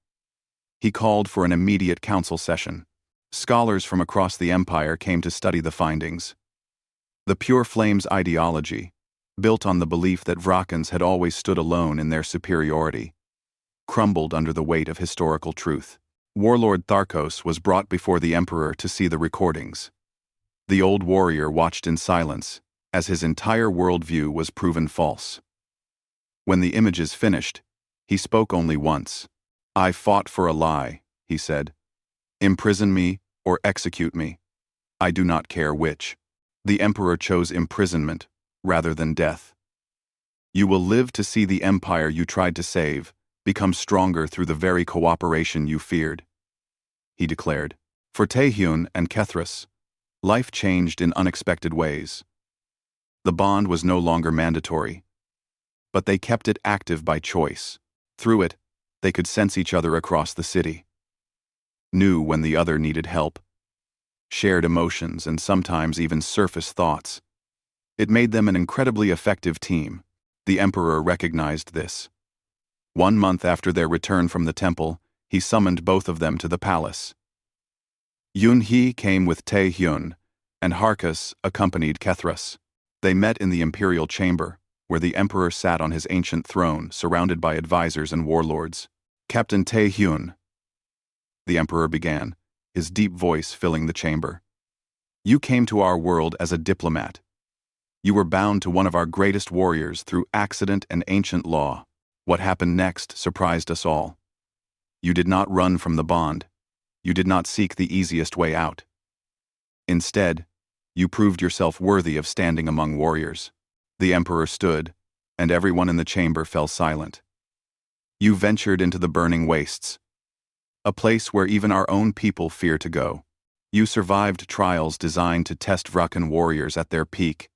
he called for an immediate council session. Scholars from across the empire came to study the findings. The Pure Flames ideology, built on the belief that Vrakans had always stood alone in their superiority, crumbled under the weight of historical truth. Warlord Tharkos was brought before the emperor to see the recordings. The old warrior watched in silence, as his entire worldview was proven false. When the images finished, he spoke only once. "I fought for a lie," he said. "Imprison me or execute me. I do not care which." The emperor chose imprisonment rather than death. "You will live to see the empire you tried to save become stronger through the very cooperation you feared," he declared. For Tae-hyun and Kethras, life changed in unexpected ways. The bond was no longer mandatory, but they kept it active by choice. Through it, they could sense each other across the city, knew when the other needed help, shared emotions and sometimes even surface thoughts. It made them an incredibly effective team. The emperor recognized this. 1 month after their return from the temple, he summoned both of them to the palace. Yun-hee came with Tae-hyun, and Harkus accompanied Kethras. They met in the imperial chamber, where the emperor sat on his ancient throne, surrounded by advisors and warlords. "Captain Tae-hyun," the emperor began, his deep voice filling the chamber. "You came to our world as a diplomat. You were bound to one of our greatest warriors through accident and ancient law. What happened next surprised us all. You did not run from the bond. You did not seek the easiest way out. Instead, you proved yourself worthy of standing among warriors." The emperor stood, and everyone in the chamber fell silent. "You ventured into the burning wastes, a place where even our own people fear to go. You survived trials designed to test Vrakan warriors at their peak.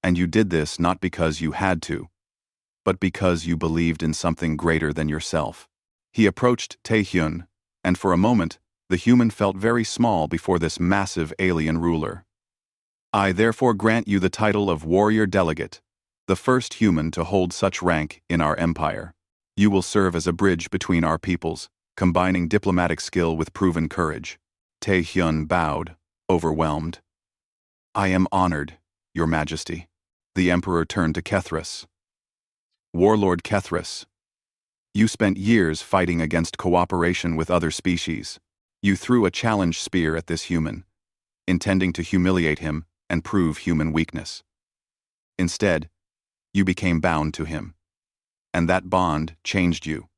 And you did this not because you had to, but because you believed in something greater than yourself." He approached Tae-hyun, and for a moment, the human felt very small before this massive alien ruler. "I therefore grant you the title of Warrior Delegate, the first human to hold such rank in our empire. You will serve as a bridge between our peoples, combining diplomatic skill with proven courage." Tae-hyun bowed, overwhelmed. "I am honored, Your Majesty." The emperor turned to Kethras. "Warlord Kethras, you spent years fighting against cooperation with other species. You threw a challenge spear at this human, intending to humiliate him and prove human weakness. Instead, you became bound to him. And that bond changed you.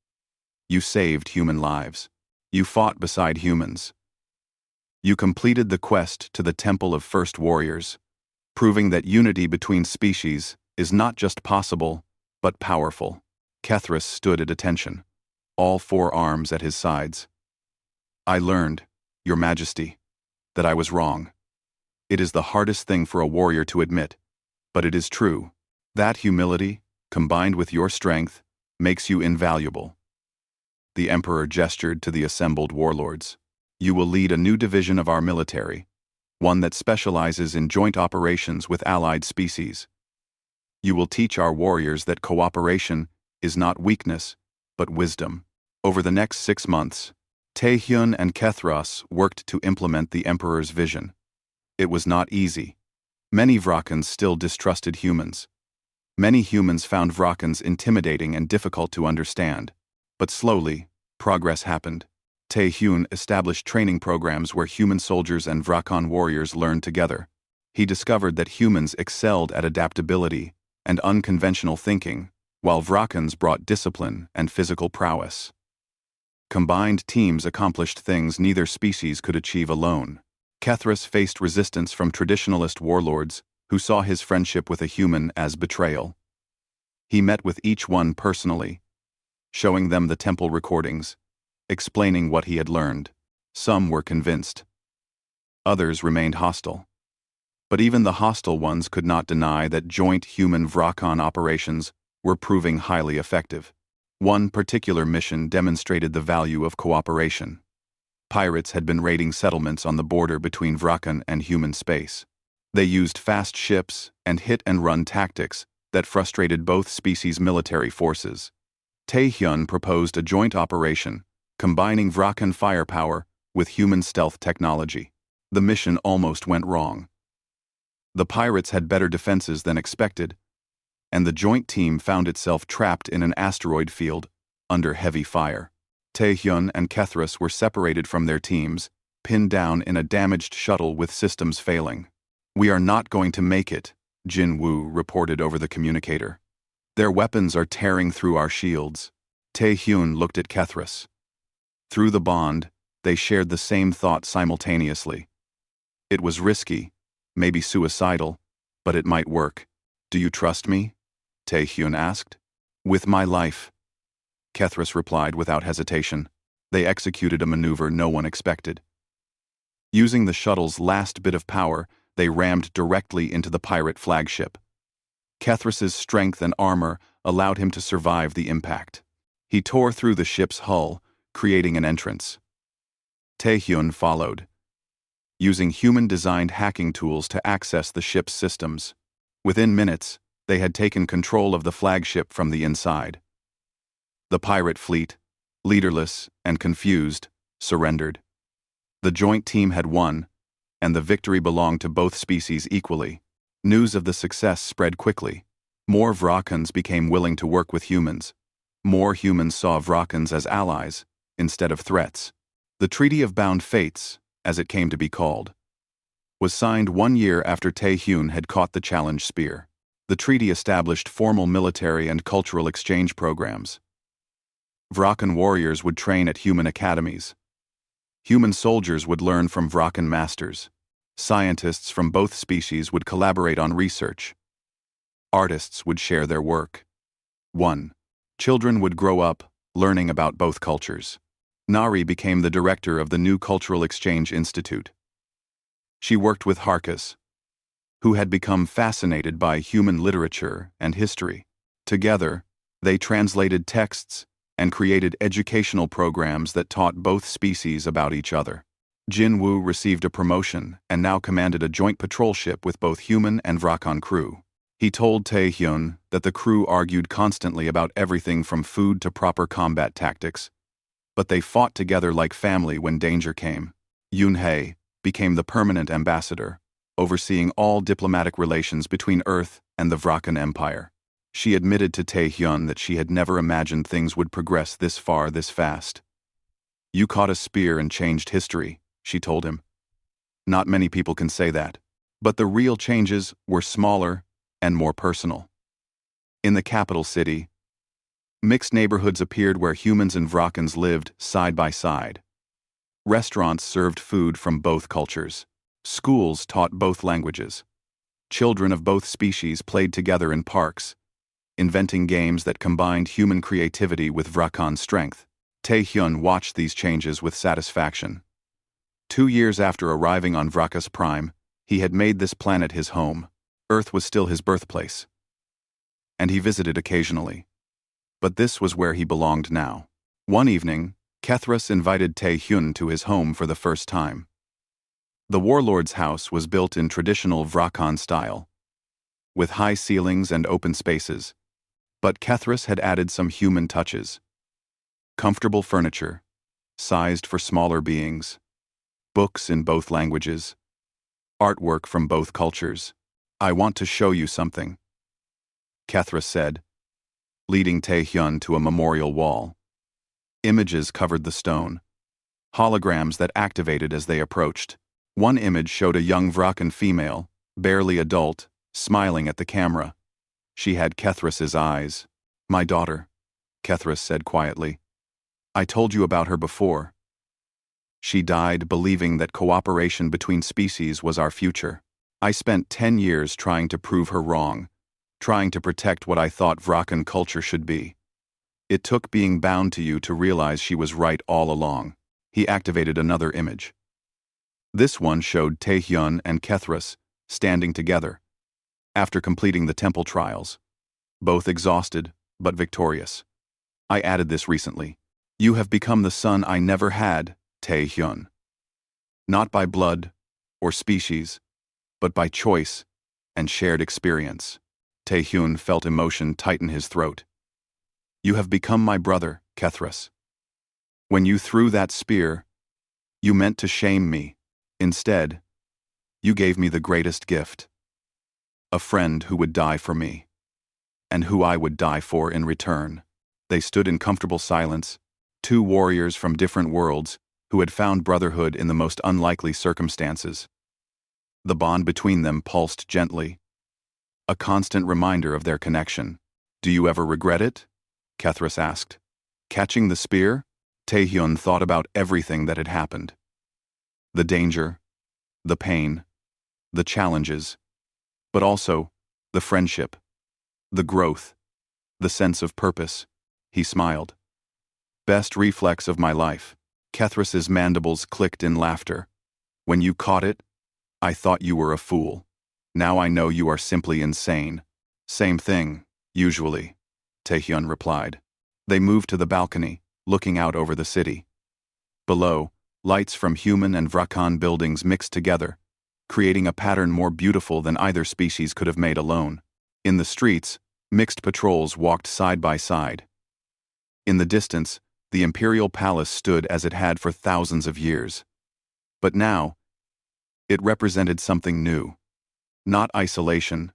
You saved human lives. You fought beside humans. You completed the quest to the Temple of First Warriors, proving that unity between species is not just possible, but powerful." Kethras stood at attention, all four arms at his sides. "I learned, Your Majesty, that I was wrong. It is the hardest thing for a warrior to admit, but it is true. That humility, combined with your strength, makes you invaluable." The emperor gestured to the assembled warlords. "You will lead a new division of our military, one that specializes in joint operations with allied species. You will teach our warriors that cooperation is not weakness, but wisdom." Over the next 6 months, Tae-hyun and Kethras worked to implement the emperor's vision. It was not easy. Many Vrakans still distrusted humans. Many humans found Vrakans intimidating and difficult to understand. But slowly, progress happened. Tae-hyun established training programs where human soldiers and Vrakan warriors learned together. He discovered that humans excelled at adaptability and unconventional thinking, while Vrakans brought discipline and physical prowess. Combined teams accomplished things neither species could achieve alone. Kethras faced resistance from traditionalist warlords who saw his friendship with a human as betrayal. He met with each one personally, showing them the temple recordings, explaining what he had learned. Some were convinced. Others remained hostile. But even the hostile ones could not deny that joint human-Vrakan operations were proving highly effective. One particular mission demonstrated the value of cooperation. Pirates had been raiding settlements on the border between Vrakan and human space. They used fast ships and hit-and-run tactics that frustrated both species' military forces. Tae-hyun proposed a joint operation, combining Vrakan firepower with human stealth technology. The mission almost went wrong. The pirates had better defenses than expected, and the joint team found itself trapped in an asteroid field under heavy fire. Tae-hyun and Kethras were separated from their teams, pinned down in a damaged shuttle with systems failing. "We are not going to make it," Jin Woo reported over the communicator. "Their weapons are tearing through our shields." Tae-hyun looked at Kethras. Through the bond, they shared the same thought simultaneously. It was risky, maybe suicidal, but it might work. "Do you trust me?" Tae-hyun asked. "With my life," Kethras replied without hesitation. They executed a maneuver no one expected. Using the shuttle's last bit of power, they rammed directly into the pirate flagship. Kethras's strength and armor allowed him to survive the impact. He tore through the ship's hull, creating an entrance. Tae-hyun followed, using human-designed hacking tools to access the ship's systems. Within minutes, they had taken control of the flagship from the inside. The pirate fleet, leaderless and confused, surrendered. The joint team had won, and the victory belonged to both species equally. News of the success spread quickly. More Vrakans became willing to work with humans. More humans saw Vrakans as allies, instead of threats. The Treaty of Bound Fates, as it came to be called, was signed 1 year after Tae-hyun had caught the challenge spear. The treaty established formal military and cultural exchange programs. Vrakan warriors would train at human academies. Human soldiers would learn from Vrakan masters. Scientists from both species would collaborate on research. Artists would share their work. 1. Children would grow up, learning about both cultures. Nari became the director of the new Cultural Exchange Institute. She worked with Harkas, who had become fascinated by human literature and history. Together, they translated texts and created educational programs that taught both species about each other. Jin Woo received a promotion and now commanded a joint patrol ship with both human and Vrakan crew. He told Tae-hyun that the crew argued constantly about everything from food to proper combat tactics, but they fought together like family when danger came. Yoon-hae became the permanent ambassador, overseeing all diplomatic relations between Earth and the Vrakan Empire. She admitted to Tae-hyun that she had never imagined things would progress this far this fast. "You caught a spear and changed history," she told him. "Not many people can say that, but the real changes were smaller and more personal." In the capital city, mixed neighborhoods appeared where humans and Vrakans lived side by side. Restaurants served food from both cultures. Schools taught both languages. Children of both species played together in parks, inventing games that combined human creativity with Vrakan strength. Tae-hyun watched these changes with satisfaction. 2 years after arriving on Vrakas Prime, he had made this planet his home. Earth was still his birthplace, and he visited occasionally. But this was where he belonged now. One evening, Kethras invited Tae-hyun to his home for the first time. The warlord's house was built in traditional Vrakan style, with high ceilings and open spaces, but Kethras had added some human touches. Comfortable furniture, sized for smaller beings, books in both languages, artwork from both cultures. "I want to show you something," Kethras said, leading Tae-hyun to a memorial wall. Images covered the stone, holograms that activated as they approached. One image showed a young Vrakan female, barely adult, smiling at the camera. She had Kethras's eyes. "My daughter," Kethras said quietly. "I told you about her before. She died believing that cooperation between species was our future. I spent 10 years trying to prove her wrong, trying to protect what I thought Vrakan culture should be. It took being bound to you to realize she was right all along." He activated another image. This one showed Tae-hyun and Kethras standing together, after completing the temple trials, both exhausted but victorious. "I added this recently. You have become the son I never had, Tae-hyun. Not by blood or species, but by choice and shared experience." Tae-hyun felt emotion tighten his throat. "You have become my brother, Kethras. When you threw that spear, you meant to shame me. Instead, you gave me the greatest gift. A friend who would die for me, and who I would die for in return." They stood in comfortable silence, two warriors from different worlds who had found brotherhood in the most unlikely circumstances. The bond between them pulsed gently, a constant reminder of their connection. "Do you ever regret it?" Kethras asked. Catching the spear, Tae-hyun thought about everything that had happened. The danger, the pain, the challenges, but also the friendship, the growth, the sense of purpose. He smiled. "Best reflex of my life." Kethras's mandibles clicked in laughter. "When you caught it, I thought you were a fool. Now I know you are simply insane." "Same thing, usually," Tae-hyun replied. They moved to the balcony, looking out over the city. Below, lights from human and Vrakan buildings mixed together, creating a pattern more beautiful than either species could have made alone. In the streets, mixed patrols walked side by side. In the distance, the imperial palace stood as it had for thousands of years. But now, It represented something new. Not isolation,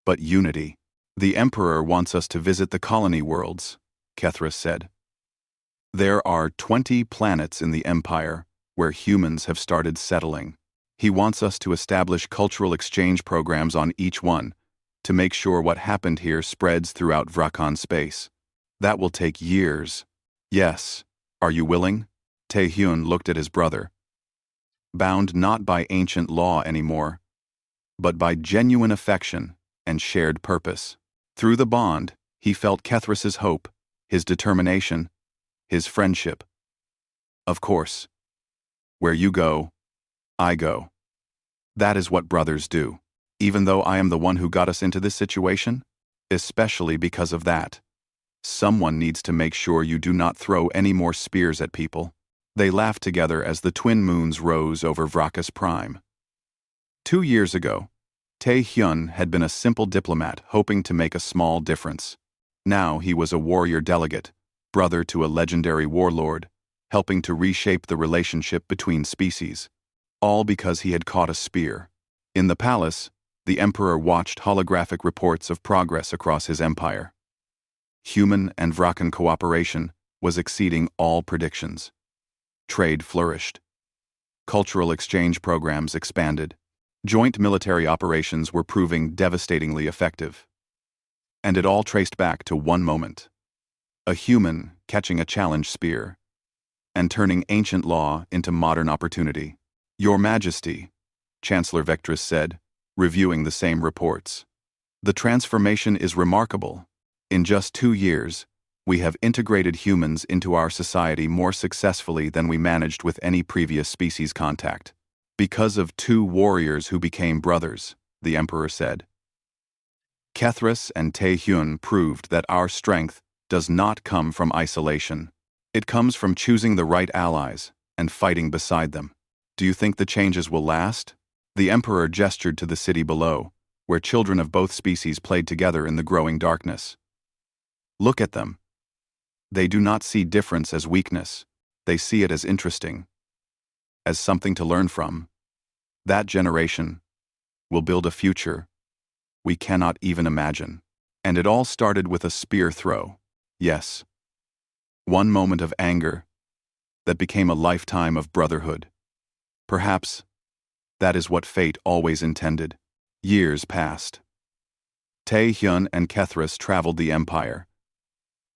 but unity. The Emperor wants us to visit the colony worlds, Kethris said. There are 20 planets in the Empire where humans have started settling. He wants us to establish cultural exchange programs on each one to make sure what happened here spreads throughout Vrakan space. That will take years. Yes. Are you willing? Taehyun looked at his brother. Bound not by ancient law anymore, but by genuine affection and shared purpose. Through the bond, he felt Kethris's hope, his determination, his friendship. Of course. Where you go, I go. That is what brothers do. Even though I am the one who got us into this situation, especially because of that. Someone needs to make sure you do not throw any more spears at people. They laughed together as the twin moons rose over Vrakas Prime. 2 years ago, Taehyun had been a simple diplomat hoping to make a small difference. Now he was a warrior delegate, brother to a legendary warlord, helping to reshape the relationship between species. All because he had caught a spear. In the palace, the Emperor watched holographic reports of progress across his empire. Human and Vrakan cooperation was exceeding all predictions. Trade flourished. Cultural exchange programs expanded. Joint military operations were proving devastatingly effective. And it all traced back to one moment. A human catching a challenge spear and turning ancient law into modern opportunity. Your Majesty, Chancellor Vectress said, reviewing the same reports. The transformation is remarkable. In just 2 years, we have integrated humans into our society more successfully than we managed with any previous species contact. Because of 2 warriors who became brothers, the Emperor said. Kethris and Taehyun proved that our strength does not come from isolation. It comes from choosing the right allies and fighting beside them. Do you think the changes will last? The Emperor gestured to the city below, where children of both species played together in the growing darkness. Look at them. They do not see difference as weakness. They see it as interesting, as something to learn from. That generation will build a future we cannot even imagine. And it all started with a spear throw. Yes. One moment of anger that became a lifetime of brotherhood. Perhaps that is what fate always intended. Years passed. Taehyun and Kethris traveled the empire,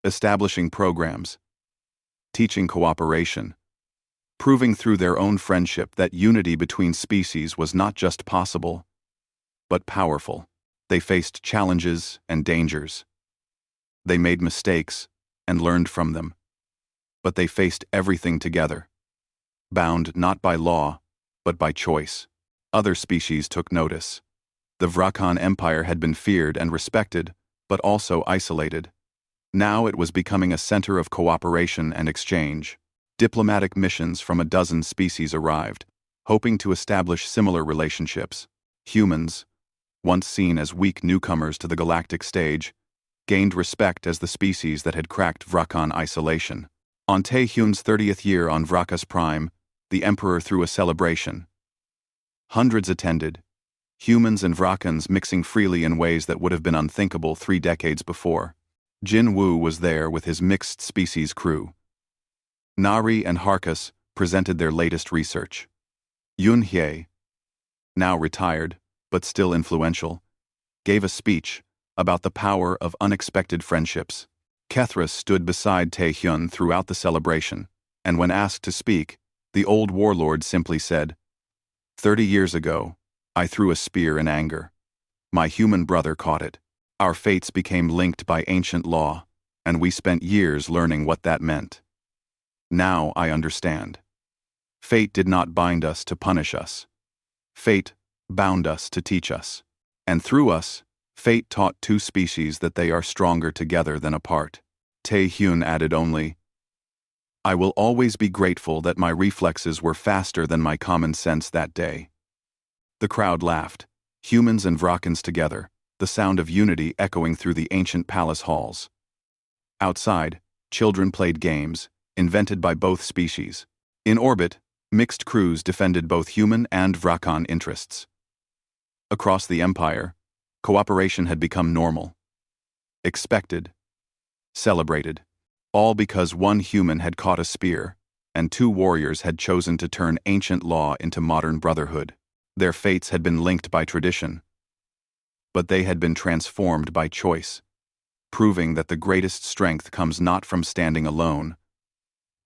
establishing programs, teaching cooperation, proving through their own friendship that unity between species was not just possible, but powerful. They faced challenges and dangers. They made mistakes and learned from them. But they faced everything together, bound not by law, but by choice. Other species took notice. The Vrakan Empire had been feared and respected, but also isolated. Now it was becoming a center of cooperation and exchange. Diplomatic missions from a dozen species arrived, hoping to establish similar relationships. Humans, once seen as weak newcomers to the galactic stage, gained respect as the species that had cracked Vrakan isolation. On Taehyun's 30th year on Vrakas Prime, the Emperor threw a celebration. Hundreds attended, humans and Vrakans mixing freely in ways that would have been unthinkable 3 decades before. Jin Woo was there with his mixed species crew. Nari and Harkus presented their latest research. Yun Hye, now retired, but still influential, gave a speech about the power of unexpected friendships. Kethris stood beside Taehyun throughout the celebration, and when asked to speak, the old warlord simply said, 30 years ago, I threw a spear in anger. My human brother caught it. Our fates became linked by ancient law, and we spent years learning what that meant. Now I understand. Fate did not bind us to punish us. Fate bound us to teach us. And through us, fate taught 2 species that they are stronger together than apart. Taehyun added only, I will always be grateful that my reflexes were faster than my common sense that day. The crowd laughed, humans and Vrakans together, the sound of unity echoing through the ancient palace halls. Outside, children played games, invented by both species. In orbit, Mixed crews defended both human and Vrakan interests. Across the Empire, cooperation had become normal. Expected. Celebrated. All because one human had caught a spear, and two warriors had chosen to turn ancient law into modern brotherhood. Their fates had been linked by tradition, but they had been transformed by choice, proving that the greatest strength comes not from standing alone,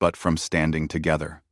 but from standing together.